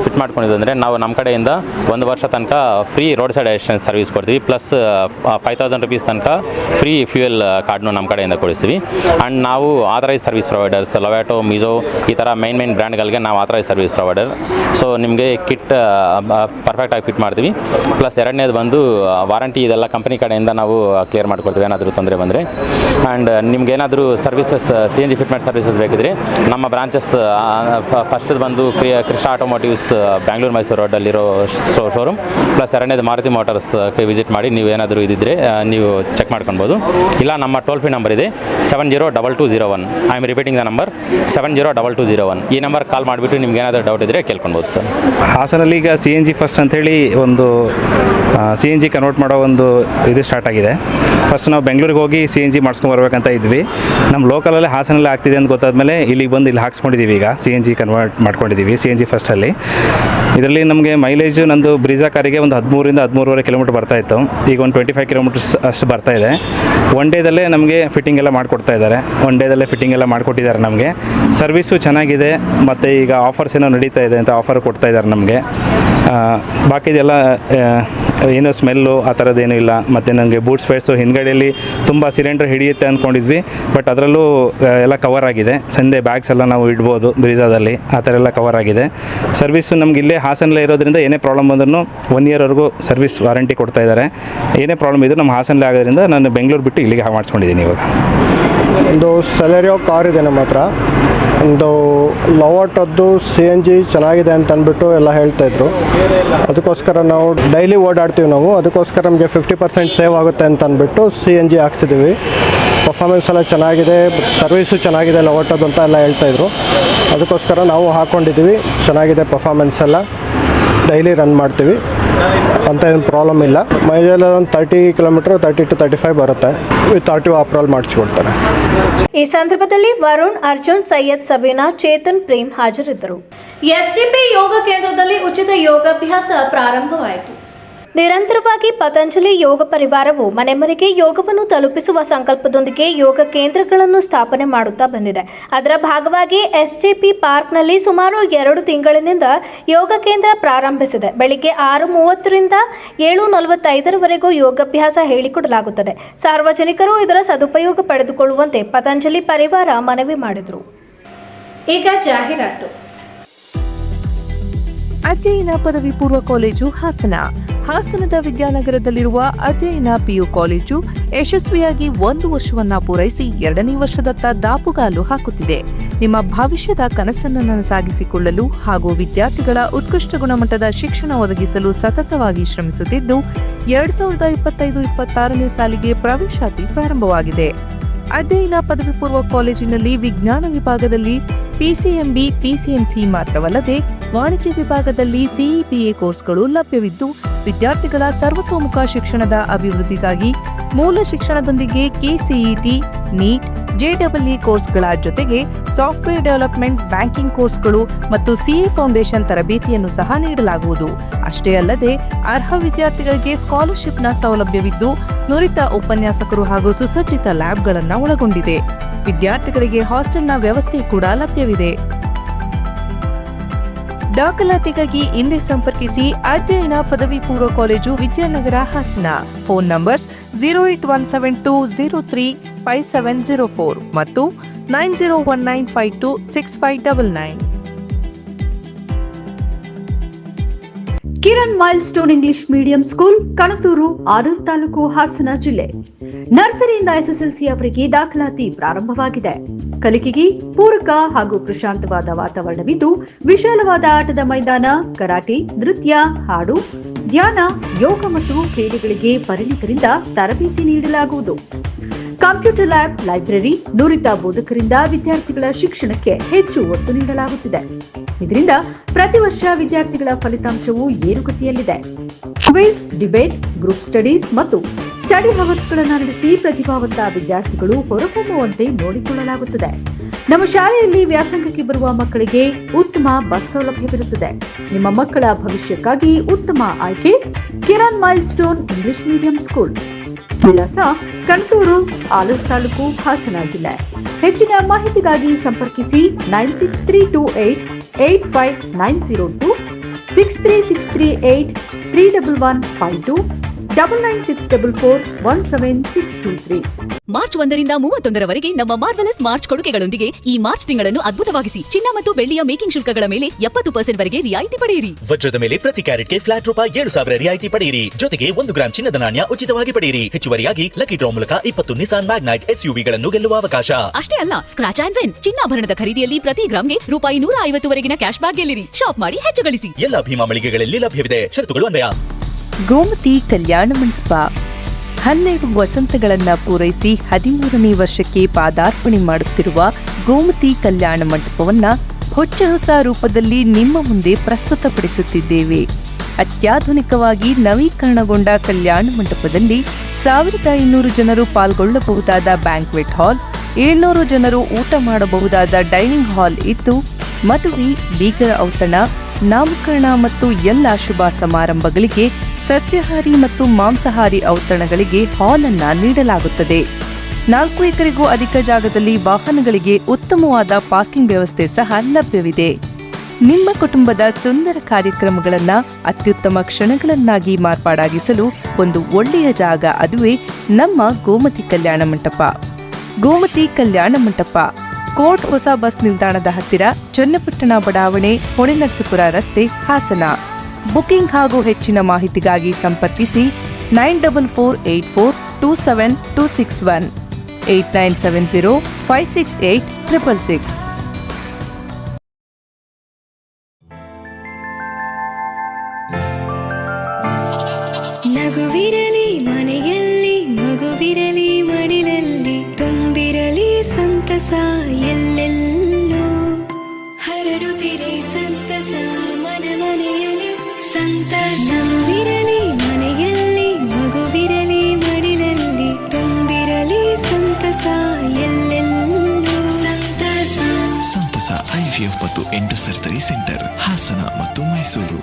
ಫಿಟ್ ಮಾಡ್ಕೊಂಡಿದ್ದು ಅಂದರೆ ನಾವು ನಮ್ಮ ಕಡೆಯಿಂದ 1 ವರ್ಷ ತನಕ free road side assistance service ಕೊಡ್ತೀವಿ. ಪ್ಲಸ್ 5,000 rupees ತನಕ ಫ್ರೀ ಫ್ಯೂಯಲ್ ಕಾರ್ಡ್ನು ನಮ್ಮ ಕಡೆಯಿಂದ ಕೊಡಿಸ್ತೀವಿ. ಆ್ಯಂಡ್ ನಾವು ಆಥರೈಸ್ ಸರ್ವಿಸ್ ಪ್ರೊವೈಡರ್ಸ್, ಲೊವ್ಯಾಟೋ, ಮಿಜೋ ಈ ಥರ ಮೈನ್ ಬ್ರ್ಯಾಂಡ್ಗಳಿಗೆ ನಾವು ಆಥರೈಸ್ ಸರ್ವಿಸ್ ಪ್ರೊವೈಡರ್. ಸೊ ನಿಮಗೆ ಕಿಟ್ ಪರ್ಫೆಕ್ಟಾಗಿ ಫಿಟ್ ಮಾಡ್ತೀವಿ. ಪ್ಲಸ್ ಎರಡನೇದು ಬಂದು ವಾರಂಟಿ ಇದೆಲ್ಲ ಕಂಪನಿ ಕಡೆಯಿಂದ ನಾವು ಕ್ಲಿಯರ್ ಮಾಡ್ಕೊಡ್ತೀವಿ ಏನಾದರೂ ತೊಂದರೆ ಬಂದರೆ. ಆ್ಯಂಡ್ ನಿಮ್ಗೇನಾದರೂ ಸರ್ವಿಸಸ್ CNG ಫಿಟ್ಮೆಂಟ್ ಸರ್ವಿಸಸ್ ಬೇಕಿದ್ರೆ ನಮ್ಮ ಬ್ರಾಂಚಸ್ ಫಸ್ಟದು ಬಂದು ಕೃಷ್ಣ ಆಟೋಮೋಟಿವ್ಸ್ ಬ್ಯಾಂಗ್ಳೂರು ಮೈಸೂರು ರೋಡಲ್ಲಿರೋ ಶೋರೂಮ್. ಪ್ಲಸ್ ಎರಡನೇದು ಮಾರುತಿ ಮೋಟರ್ಸ್ಗೆ ವಿಸಿಟ್ ಮಾಡಿ ನೀವು ಏನಾದರೂ ಇದ್ದಿದ್ದರೆ ನೀವು ಚೆಕ್ ಮಾಡ್ಕೊಳ್ಬೋದು. ಇಲ್ಲ ನಮ್ಮ ಟೋಲ್ ಫ್ರೀ ನಂಬರ್ ಇದೆ 702201. I am repeating the number 702201. ಈ ನಂಬರ್ ಕಾಲ್ ಮಾಡಿಬಿಟ್ಟು ನಿಮ್ಗೆ ಏನಾದರೂ ಡೌಟ್ ಇದ್ದರೆ ಕೇಳ್ಕೊಳ್ಬೋದು ಸರ್. ಹಾಸನಲ್ಲಿ ಈಗ CNG ಫಸ್ಟ್ ಅಂಥೇಳಿ ಒಂದು CNG ಕನ್ವರ್ಟ್ ಮಾಡೋ ಒಂದು ಇದು ಸ್ಟಾರ್ಟ್ ಆಗಿದೆ. ಫಸ್ಟ್ ನಾವು ಬೆಂಗಳೂರಿಗೆ ಹೋಗಿ CNG ಮಾಡಿಸ್ಕೊಂಬರ್ಬೇಕಂತ ಇದ್ವಿ. ನಮ್ಮ ಲೋಕಲಲ್ಲೇ ಹಾಸನಲ್ಲಿ ಆಗ್ತಿದೆ ಅಂತ ಗೊತ್ತಾದ್ಮೇಲೆ ಇಲ್ಲಿಗೆ ಬಂದು ಇಲ್ಲಿ ಹಾಕ್ಸ್ಕೊಂಡಿದ್ದೀವಿ. ಈಗ CNG ಕನ್ವರ್ಟ್ ಮಾಡ್ಕೊಂಡಿದ್ದೀವಿ CNG ಫಸ್ಟಲ್ಲಿ. ಇದರಲ್ಲಿ ನಮಗೆ ಮೈಲೇಜು ನಂದು ಬ್ರೀಜಾ ಕಾರಿಗೆ ಒಂದು 13ರಿಂದ 13.5 ಕಿಲೋಮೀಟ್ರ್ ಬರ್ತಾಯಿತ್ತು. ಈಗ ಒಂದು 25 ಕಿಲೋಮೀಟರ್ಸ್ ಅಷ್ಟು ಬರ್ತಾಯಿದೆ. ಒನ್ ಡೇದಲ್ಲೇ ನಮಗೆ ಫಿಟ್ಟಿಂಗ್ ಎಲ್ಲ ಮಾಡಿಕೊಡ್ತಾ ಇದ್ದಾರೆ. ಒನ್ ಡೇದಲ್ಲೇ ಫಿಟ್ಟಿಂಗ್ ಎಲ್ಲ ಮಾಡಿಕೊಟ್ಟಿದ್ದಾರೆ ನಮಗೆ. ಸರ್ವಿಸು ಚೆನ್ನಾಗಿದೆ. ಮತ್ತು ಈಗ ಆಫರ್ಸ್ ಏನೋ ನಡೀತಾ ಇದೆ ಅಂತ ಆಫರ್ ಕೊಡ್ತಾ ಇದ್ದಾರೆ ನಮಗೆ. ಬಾಕಿದೆಲ್ಲ ಏನೋ ಸ್ಮೆಲ್ಲು ಆ ಥರದ್ದೇನೂ ಇಲ್ಲ. ಮತ್ತು ನನಗೆ ಬೂಟ್ ಸ್ಪೇಸು ಹಿಂದ್ಗಡೆಯಲ್ಲಿ ತುಂಬ ಸಿಲಿಂಡರ್ ಹಿಡಿಯುತ್ತೆ ಅಂದ್ಕೊಂಡಿದ್ವಿ. ಬಟ್ ಅದರಲ್ಲೂ ಎಲ್ಲ ಕವರ್ ಆಗಿದೆ. ಸಂಡೆ ಬ್ಯಾಗ್ಸ್ ಎಲ್ಲ ನಾವು ಇಡ್ಬೋದು ಬ್ರೀಜಾದಲ್ಲಿ. ಆ ಥರ ಎಲ್ಲ ಕವರ್ ಆಗಿದೆ. ಸರ್ವಿಸು ನಮ್ಗೆ ಇಲ್ಲೇ ಹಾಸನಲ್ಲೇ ಇರೋದ್ರಿಂದ ಏನೇ ಪ್ರಾಬ್ಲಮ್ ಬಂದ್ರೂ 1 yearವರೆಗೂ ಸರ್ವಿಸ್ ವಾರಂಟಿ ಕೊಡ್ತಾ ಇದ್ದಾರೆ. ಏನೇ ಪ್ರಾಬ್ಲಮ್ ಇದ್ದರೂ ನಮ್ಮ ಹಾಸನಲ್ಲೇ ಆಗೋದ್ರಿಂದ ನಾನು ಬೆಂಗಳೂರು ಬಿಟ್ಟು ಇಲ್ಲಿಗೆ ಮಾಡಿಸ್ಕೊಂಡಿದ್ದೀನಿ. ಇವಾಗ ಒಂದು ಸೆಲೆರಿಯೋ ಕಾರ್ ಇದೆ ನಮ್ಮ ಹತ್ರ. ಒಂದು ಲೋವಾಟದ್ದು CNG ಚೆನ್ನಾಗಿದೆ ಅಂತ ಅಂದ್ಬಿಟ್ಟು ಎಲ್ಲ ಹೇಳ್ತಾಯಿದ್ರು. ಅದಕ್ಕೋಸ್ಕರ ನಾವು ಡೈಲಿ ಓಡಾಡ್ತೀವಿ ನಾವು. ಅದಕ್ಕೋಸ್ಕರ ನಮಗೆ 50% ಸೇವ್ ಆಗುತ್ತೆ ಅಂತ ಅಂದ್ಬಿಟ್ಟು CNG ಹಾಕ್ಸಿದ್ದೀವಿ. ಪರ್ಫಾಮೆನ್ಸ್ ಎಲ್ಲ ಚೆನ್ನಾಗಿದೆ, ಸರ್ವಿಸು ಚೆನ್ನಾಗಿದೆ ಲೋವಾಟದ್ದು ಅಂತ ಎಲ್ಲ ಹೇಳ್ತಾಯಿದ್ರು. ಅದಕ್ಕೋಸ್ಕರ ನಾವು ಹಾಕ್ಕೊಂಡಿದ್ದೀವಿ. ಚೆನ್ನಾಗಿದೆ ಪರ್ಫಾಮೆನ್ಸ್ ಎಲ್ಲ. ಡೈಲಿ ರನ್ ಮಾಡ್ತೀವಿ ಅಂತ ಏನು ಪ್ರಾಬ್ಲಮ್ ಇಲ್ಲ. ಮೈಲೇಜ್ ಒಂದು 30 ಕಿಲೋಮೀಟ್ರ್ 30 to 35 ಬರುತ್ತೆ. ವಿತ್ RTO ಅಪ್ರೂವಲ್ ಮಾಡಿಸ್ಕೊಡ್ತಾರೆ. ಈ ಸಂದರ್ಭದಲ್ಲಿ ವರುಣ್, ಅರ್ಜುನ್, ಸೈಯದ್, ಸಬೀನಾ, ಚೇತನ್, ಪ್ರೇಮ್ ಹಾಜರಿದ್ದರು. SGP ಯೋಗ ಕೇಂದ್ರದಲ್ಲಿ ಉಚಿತ ಯೋಗಾಭ್ಯಾಸ ಪ್ರಾರಂಭವಾಯಿತು. ನಿರಂತರವಾಗಿ ಪತಂಜಲಿ ಯೋಗ ಪರಿವಾರವು ಮನೆ ಮನೆಗೆ ಯೋಗವನ್ನು ತಲುಪಿಸುವ ಸಂಕಲ್ಪದೊಂದಿಗೆ ಯೋಗ ಕೇಂದ್ರಗಳನ್ನು ಸ್ಥಾಪನೆ ಮಾಡುತ್ತಾ ಬಂದಿದೆ. ಅದರ ಭಾಗವಾಗಿ SGP ಪಾರ್ಕ್ನಲ್ಲಿ ಸುಮಾರು 2 ತಿಂಗಳಿನಿಂದ ಯೋಗ ಕೇಂದ್ರ ಪ್ರಾರಂಭಿಸಿದೆ. ಬೆಳಿಗ್ಗೆ 6:30ರಿಂದ 7:45ರವರೆಗೂ ಯೋಗಾಭ್ಯಾಸ ಹೇಳಿಕೊಡಲಾಗುತ್ತದೆ. ಸಾರ್ವಜನಿಕರು ಇದರ ಸದುಪಯೋಗ ಪಡೆದುಕೊಳ್ಳುವಂತೆ ಪತಂಜಲಿ ಪರಿವಾರ ಮನವಿ ಮಾಡಿದರು. ಈಗ ಜಾಹೀರಾತು. ಅಧ್ಯಯನ ಪದವಿ ಪೂರ್ವ ಕಾಲೇಜು ಹಾಸನ. ಹಾಸನದ ವಿದ್ಯಾನಗರದಲ್ಲಿರುವ ಅಧ್ಯಯನ PU ಕಾಲೇಜು ಯಶಸ್ವಿಯಾಗಿ 1 ವರ್ಷವನ್ನ ಪೂರೈಸಿ 2ನೇ ವರ್ಷದತ್ತ ದಾಪುಗಾಲು ಹಾಕುತ್ತಿದೆ. ನಿಮ್ಮ ಭವಿಷ್ಯದ ಕನಸನ್ನು ನನಸಾಗಿಸಿಕೊಳ್ಳಲು ಹಾಗೂ ವಿದ್ಯಾರ್ಥಿಗಳ ಉತ್ಕೃಷ್ಟ ಗುಣಮಟ್ಟದ ಶಿಕ್ಷಣ ಒದಗಿಸಲು ಸತತವಾಗಿ ಶ್ರಮಿಸುತ್ತಿದ್ದು 2025-26ನೇ ಸಾಲಿಗೆ ಪ್ರವೇಶಾತಿ ಪ್ರಾರಂಭವಾಗಿದೆ. ಅಧ್ಯಯನ ಪದವಿ ಪೂರ್ವ ಕಾಲೇಜಿನಲ್ಲಿ ವಿಜ್ಞಾನ ವಿಭಾಗದಲ್ಲಿ PCMB, PCMC ಮಾತ್ರವಲ್ಲದೆ ವಾಣಿಜ್ಯ ವಿಭಾಗದಲ್ಲಿ CEPA ಕೋರ್ಸ್ಗಳು ಲಭ್ಯವಿದ್ದು ವಿದ್ಯಾರ್ಥಿಗಳ ಸರ್ವತೋಮುಖ ಶಿಕ್ಷಣದ ಅಭಿವೃದ್ಧಿಗಾಗಿ ಮೂಲ ಶಿಕ್ಷಣದೊಂದಿಗೆ KCET, NEET, JEE ಕೋರ್ಸ್ಗಳ ಜೊತೆಗೆ ಸಾಫ್ಟ್ವೇರ್ ಡೆವಲಪ್ಮೆಂಟ್, ಬ್ಯಾಂಕಿಂಗ್ ಕೋರ್ಸ್ಗಳು ಮತ್ತು CA ಫೌಂಡೇಶನ್ ತರಬೇತಿಯನ್ನು ಸಹ ನೀಡಲಾಗುವುದು. ಅಷ್ಟೇ ಅಲ್ಲದೆ ಅರ್ಹ ವಿದ್ಯಾರ್ಥಿಗಳಿಗೆ ಸ್ಕಾಲರ್ಶಿಪ್ನ ಸೌಲಭ್ಯವಿದ್ದು ನುರಿತ ಉಪನ್ಯಾಸಕರು ಹಾಗೂ ಸುಸಜ್ಜಿತ ಲ್ಯಾಬ್ಗಳನ್ನು ಒಳಗೊಂಡಿದೆ. ವಿದ್ಯಾರ್ಥಿಗಳಿಗೆ ಹಾಸ್ಟೆಲ್ನ ವ್ಯವಸ್ಥೆ ಕೂಡ ಲಭ್ಯವಿದೆ. ದಾಖಲಾತಿಗಾಗಿ ಹಿಂದೆ ಸಂಪರ್ಕಿಸಿ ಅಧ್ಯಯನ ಪದವಿ ಪೂರ್ವ college Vidyanagar Hassan. Phone numbers 08172035704 ಮತ್ತು 9019526599. Kiran milestone English medium school, Kanathur, Arur taluk, Hassan ಜಿಲ್ಲೆ. ನರ್ಸರಿಯಿಂದ ಎಸ್ಎಸ್ಎಲ್ಸಿಯವರೆಗೆ ದಾಖಲಾತಿ ಪ್ರಾರಂಭವಾಗಿದೆ. ಕಲಿಕೆಗೆ ಪೂರಕ ಹಾಗೂ ಪ್ರಶಾಂತವಾದ ವಾತಾವರಣವಿದ್ದು, ವಿಶಾಲವಾದ ಆಟದ ಮೈದಾನ, ಕರಾಟೆ, ನೃತ್ಯ, ಹಾಡು, ಧ್ಯಾನ, ಯೋಗ ಮತ್ತು ಕ್ರೀಡೆಗಳಿಗೆ ಪರಿಣಿತರಿಂದ ತರಬೇತಿ ನೀಡಲಾಗುವುದು. ಕಂಪ್ಯೂಟರ್ ಲ್ಯಾಬ್, ಲೈಬ್ರರಿ, ನುರಿತ ಬೋಧಕರಿಂದ ವಿದ್ಯಾರ್ಥಿಗಳ ಶಿಕ್ಷಣಕ್ಕೆ ಹೆಚ್ಚು ಒತ್ತು ನೀಡಲಾಗುತ್ತಿದೆ. ಇದರಿಂದ ಪ್ರತಿ ವರ್ಷ ವಿದ್ಯಾರ್ಥಿಗಳ ಫಲಿತಾಂಶವು ಏರುಗತಿಯಲ್ಲಿದೆ. ಕ್ವಿಜ್, ಡಿಬೇಟ್, ಗ್ರೂಪ್ ಸ್ಟಡೀಸ್ ಮತ್ತು ಸ್ಟಡಿ ಅವರ್ಸ್ಗಳನ್ನು ನಡೆಸಿ ಪ್ರತಿಭಾವಂತ ವಿದ್ಯಾರ್ಥಿಗಳು ಹೊರಹೊಮ್ಮುವಂತೆ ನೋಡಿಕೊಳ್ಳಲಾಗುತ್ತದೆ. ನಮ್ಮ ಶಾಲೆಯಲ್ಲಿ ವ್ಯಾಸಂಗಕ್ಕೆ ಬರುವ ಮಕ್ಕಳಿಗೆ ಉತ್ತಮ ಬಸ್ ಸೌಲಭ್ಯವಿರುತ್ತದೆ. ನಿಮ್ಮ ಮಕ್ಕಳ ಭವಿಷ್ಯಕ್ಕಾಗಿ ಉತ್ತಮ ಆಯ್ಕೆ Kiran milestone English medium school. ವಿಳಾಸ ಕಣತೂರು, ಆಲೂರು ತಾಲೂಕು, ಹಾಸನ ಜಿಲ್ಲೆ. ಹೆಚ್ಚಿನ ಮಾಹಿತಿಗಾಗಿ ಸಂಪರ್ಕಿಸಿ 9632885902, 6363831152, 9964417623. ಮಾರ್ಚ್ 1ರಿಂದ 31ರವರೆಗೆ ನಮ್ಮ ಮಾರ್ವೆಲಸ್ ಮಾರ್ಚ್ ಕೊಡುಗೆಗಳೊಂದಿಗೆ ಈ ಮಾರ್ಚ್ ತಿಂಗಳನ್ನು ಅದ್ಭುತವಾಗಿಸಿ. ಚಿನ್ನ ಮತ್ತು ಬೆಳ್ಳಿಯ ಮೇಕಿಂಗ್ ಶುಲ್ಕಗಳ ಮೇಲೆ 70% ವರೆಗೆ ರಿಯಾಯಿತಿ ಪಡೆಯಿರಿ. ವಜ್ರದ ಮೇಲೆ ಪ್ರತಿ ಕ್ಯಾರೆಟ್ಗೆ ಫ್ಲಾಟ್ ರೂಪಾಯಿ 7,000 ರಿಯಾಯಿತಿ ಪಡೆಯಿರಿ. ಜೊತೆಗೆ 1 ಗ್ರಾಂ ಚಿನ್ನದ ನಾಣ್ಯ ಉಚಿತವಾಗಿ ಪಡೆಯಿರಿ. ಹೆಚ್ಚುವರಿಯಾಗಿ ಲಕ್ಕಿ ಡ್ರಾ ಮೂಲಕ 20 ನಿಸಾನ್ ಮ್ಯಾಗ್ನೈಟ್ SUVಗಳನ್ನು ಗೆಲ್ಲುವ ಅವಕಾಶ. ಅಷ್ಟೇ ಅಲ್ಲ, ಸ್ಕ್ರಾಚ್ ಅಂಡ್ ವಿನ್ ಚಿನ್ನಾಭರಣದ ಖರೀದಿಯಲ್ಲಿ ಪ್ರತಿ ಗ್ರಾಂಗೆ ರೂಪಾಯಿ 150 ವರೆಗಿನ ಕ್ಯಾಶ್ ಬ್ಯಾಕ್ ಗೆಲ್ಲಿರಿ. ಶಾಪ್ ಮಾಡಿ ಹೆಚ್ಚು ಗಳಿಸಿ. ಎಲ್ಲ ಭೀಮಾ ಮಳಿಗೆಗಳಲ್ಲಿ ಲಭ್ಯವಿದೆ. ಷರತ್ತುಗಳು ಅನ್ವಯ. ಗೋಮತಿ ಕಲ್ಯಾಣ ಮಂಟಪ 12 ವಸಂತಗಳನ್ನು ಪೂರೈಸಿ 13ನೇ ವರ್ಷಕ್ಕೆ ಪಾದಾರ್ಪಣೆ ಮಾಡುತ್ತಿರುವ ಗೋಮತಿ ಕಲ್ಯಾಣ ಮಂಟಪವನ್ನು ಹೊಚ್ಚ ಹೊಸ ರೂಪದಲ್ಲಿ ನಿಮ್ಮ ಮುಂದೆ ಪ್ರಸ್ತುತಪಡಿಸುತ್ತಿದ್ದೇವೆ. ಅತ್ಯಾಧುನಿಕವಾಗಿ ನವೀಕರಣಗೊಂಡ ಕಲ್ಯಾಣ ಮಂಟಪದಲ್ಲಿ 1500 ಜನರು ಪಾಲ್ಗೊಳ್ಳಬಹುದಾದ ಬ್ಯಾಂಕ್ವೆಟ್ ಹಾಲ್, 700 ಜನರು ಊಟ ಮಾಡಬಹುದಾದ ಡೈನಿಂಗ್ ಹಾಲ್ ಇದ್ದು, ಮದುವೆ, ಬೀಗರ ಔತಣ, ನಾಮಕರಣ ಮತ್ತು ಎಲ್ಲ ಶುಭ ಸಮಾರಂಭಗಳಿಗೆ ಸಸ್ಯಾಹಾರಿ ಮತ್ತು ಮಾಂಸಾಹಾರಿ ಔತಣಗಳಿಗೆ ಹಾಲ್ ಅನ್ನ ನೀಡಲಾಗುತ್ತದೆ. 4 ಎಕರೆಗೂ ಅಧಿಕ ಜಾಗದಲ್ಲಿ ವಾಹನಗಳಿಗೆ ಉತ್ತಮವಾದ ಪಾರ್ಕಿಂಗ್ ವ್ಯವಸ್ಥೆ ಸಹ ಲಭ್ಯವಿದೆ. ನಿಮ್ಮ ಕುಟುಂಬದ ಸುಂದರ ಕಾರ್ಯಕ್ರಮಗಳನ್ನು ಅತ್ಯುತ್ತಮ ಕ್ಷಣಗಳನ್ನಾಗಿ ಮಾರ್ಪಾಡಾಗಿಸಲು ಒಂದು ಒಳ್ಳೆಯ ಜಾಗ, ಅದುವೇ ನಮ್ಮ ಗೋಮತಿ ಕಲ್ಯಾಣ ಮಂಟಪ. ಗೋಮತಿ ಕಲ್ಯಾಣ ಮಂಟಪ ಕೋರ್ಟ್ ಹೊಸ ಬಸ್ ನಿಲ್ದಾಣದ ಹತ್ತಿರ, ಚನ್ನಪಟ್ಟಣ ಬಡಾವಣೆ, ಹೊಳೆನರಸೀಪುರ ರಸ್ತೆ, ಹಾಸನ. ಬುಕಿಂಗ್ ಹಾಗೂ ಹೆಚ್ಚಿನ ಮಾಹಿತಿಗಾಗಿ ಸಂಪರ್ಕಿಸಿ 9448427261, 8970568666. ನಗುವಿರಲಿ ಮನೆಯಲ್ಲಿ, ಮಗುವಿರಲಿ ಮಡಿಲಲ್ಲಿ, ತುಂಬಿರಲಿ ಸಂತಸ ಎಲ್ಲೆಲ್ಲೂ, ಹರಡುತ್ತಿರಿ ಸಂತಸ ಮನ ಮನೆಯಲ್ಲಿ ಸಂತಸವಿರಲಿ. ಮನೆಯಲ್ಲಿ ಮಗುವಿರಲಿ ಮಡಿಲಲ್ಲಿ, ತುಂಬಿರಲಿ ಸಂತಸ ಎಲ್ಲೆಲ್ಲೂ ಸಂತಸ. ಸಂತಸ IVF ಮತ್ತು ಎಂಟು ಸರ್ಜರಿ ಸೆಂಟರ್, ಹಾಸನ ಮತ್ತು ಮೈಸೂರು.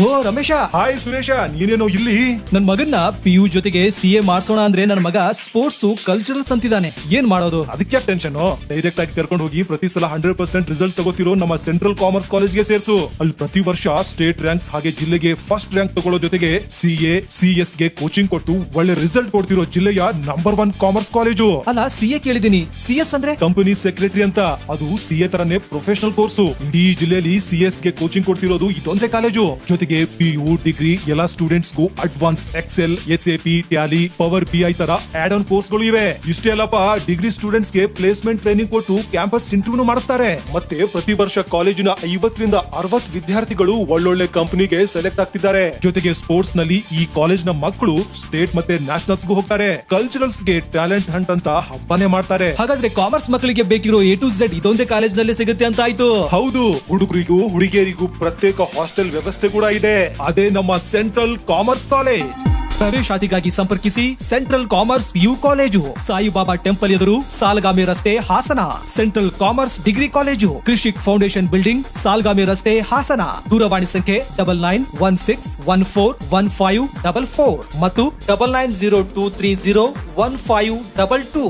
ಓ ರಮೇಶ, ಹಾಯ್ ಸುರೇಶ, ನೀನೇನೋ ಇಲ್ಲಿ? ನನ್ ಮಗನ್ನ PU ಜೊತೆಗೆ CA ಮಾಡ್ಸೋಣ ಅಂದ್ರೆ ನನ್ನ ಮಗ ಸ್ಪೋರ್ಟ್ಸ್ ಕಲ್ಚರಲ್ಸ್ ಅಂತಿದ್ದಾನೆ. ಏನ್ ಮಾಡೋದು? ಅದಕ್ಕೆ ಟೆನ್ಷನ್. ಡೈರೆಕ್ಟ್ ಆಗಿ ಕರ್ಕೊಂಡು ಹೋಗಿ ಪ್ರತಿ ಸಲ 100% ರಿಸಲ್ಟ್ ತಗೋತಿರೋ ನಮ್ಮ ಸೆಂಟ್ರಲ್ ಕಾಮರ್ಸ್ ಕಾಲೇಜ್ಗೆ ಸೇರ್ಸು. ಅಲ್ಲಿ ಪ್ರತಿ ವರ್ಷ ಸ್ಟೇಟ್ ರ್ಯಾಂಕ್ಸ್ ಹಾಗೆ ಜಿಲ್ಲೆಗೆ ಫಸ್ಟ್ ರ್ಯಾಂಕ್ ತಗೊಳ್ಳೋ ಜೊತೆಗೆ CA CS ಗೆ ಕೋಚಿಂಗ್ ಕೊಟ್ಟು ಒಳ್ಳೆ ರಿಸಲ್ಟ್ ಕೊಡ್ತಿರೋ ಜಿಲ್ಲೆಯ ನಂಬರ್ 1 ಕಾಮರ್ಸ್ ಕಾಲೇಜು. ಅಲ್ಲ, CA ಕೇಳಿದೀನಿ, CS ಅಂದ್ರೆ ಕಂಪನಿ ಸೆಕ್ರೆಟರಿ ಅಂತ. ಅದು CA ತರನೇ ಪ್ರೊಫೆಷನಲ್ ಕೋರ್ಸು. ಇಡೀ ಜಿಲ್ಲೆಯಲ್ಲಿ CS ಗೆ ಕೋಚಿಂಗ್ ಕೊಡ್ತಿರೋದು ಇದೊಂದೇ ಕಾಲೇಜು. ಜೊತೆಗೆ PU ಡಿಗ್ರಿ ಎಲ್ಲ ಸ್ಟೂಡೆಂಟ್ಸ್ ಗೂ advance Excel, SAP, Tally, power BI ತರ ಆಡ್ ಆನ್ ಕೋರ್ಸ್ ಗಳು ಇವೆ. ಇಷ್ಟೇ ಅಲ್ಲಪ್ಪ, ಡಿಗ್ರಿ ಸ್ಟೂಡೆಂಟ್ಸ್ ಗೆ ಪ್ಲೇಸ್ಮೆಂಟ್ ಟ್ರೈನಿಂಗ್ ಕೊಟ್ಟು ಕ್ಯಾಂಪಸ್ ಇಂಟರ್ವ್ಯೂ ಮಾಡಿಸ್ತಾರೆ. ಮತ್ತೆ ಪ್ರತಿ ವರ್ಷ ಕಾಲೇಜಿನ 50 ರಿಂದ 60 ವಿದ್ಯಾರ್ಥಿಗಳು ಒಳ್ಳೊಳ್ಳೆ ಕಂಪನಿಗೆ ಸೆಲೆಕ್ಟ್ ಆಗ್ತಿದ್ದಾರೆ. ಜೊತೆಗೆ ಸ್ಪೋರ್ಟ್ಸ್ ನಲ್ಲಿ ಈ ಕಾಲೇಜ್ ನ ಮಕ್ಕಳು ಸ್ಟೇಟ್ ಮತ್ತೆ ನ್ಯಾಷನಲ್ಸ್ ಗೂ ಹೋಗ್ತಾರೆ. ಕಲ್ಚರಲ್ಸ್ ಗೆ ಟ್ಯಾಲೆಂಟ್ ಹಂಟ್ ಅಂತ ಹಬ್ಬನೇ ಮಾಡ್ತಾರೆ. ಹಾಗಾದ್ರೆ ಕಾಮರ್ಸ್ ಮಕ್ಕಳಿಗೆ ಬೇಕಿರೋ A to Z ಇದೊಂದೇ ಕಾಲೇಜ್ ನಲ್ಲಿ ಸಿಗುತ್ತೆ ಅಂತ ಆಯ್ತು. ಹೌದು, ಹುಡುಗರಿಗೂ ಹುಡುಗಿಯರಿಗೂ ಪ್ರತ್ಯೇಕ ಹಾಸ್ಟೆಲ್ ವ್ಯವಸ್ಥೆ ಕೂಡ ಇದೆ. ಅದೇ ನಮ್ಮ ಸೆಂಟ್ರಲ್ ಕಾಮರ್ಸ್ ಕಾಲೇಜ್. ಪ್ರವೇಶಾತಿಗಾಗಿ ಸಂಪರ್ಕಿಸಿ central commerce PU college, Saibaba temple ಎದುರು, ಸಾಲಗಾಮಿ ರಸ್ತೆ, Hassan. Central commerce degree college, Krishik foundation building, Salagami ರಸ್ತೆ, ಹಾಸನ. ದೂರವಾಣಿ ಸಂಖ್ಯೆ 9916141544 ಮತ್ತು 9902301522.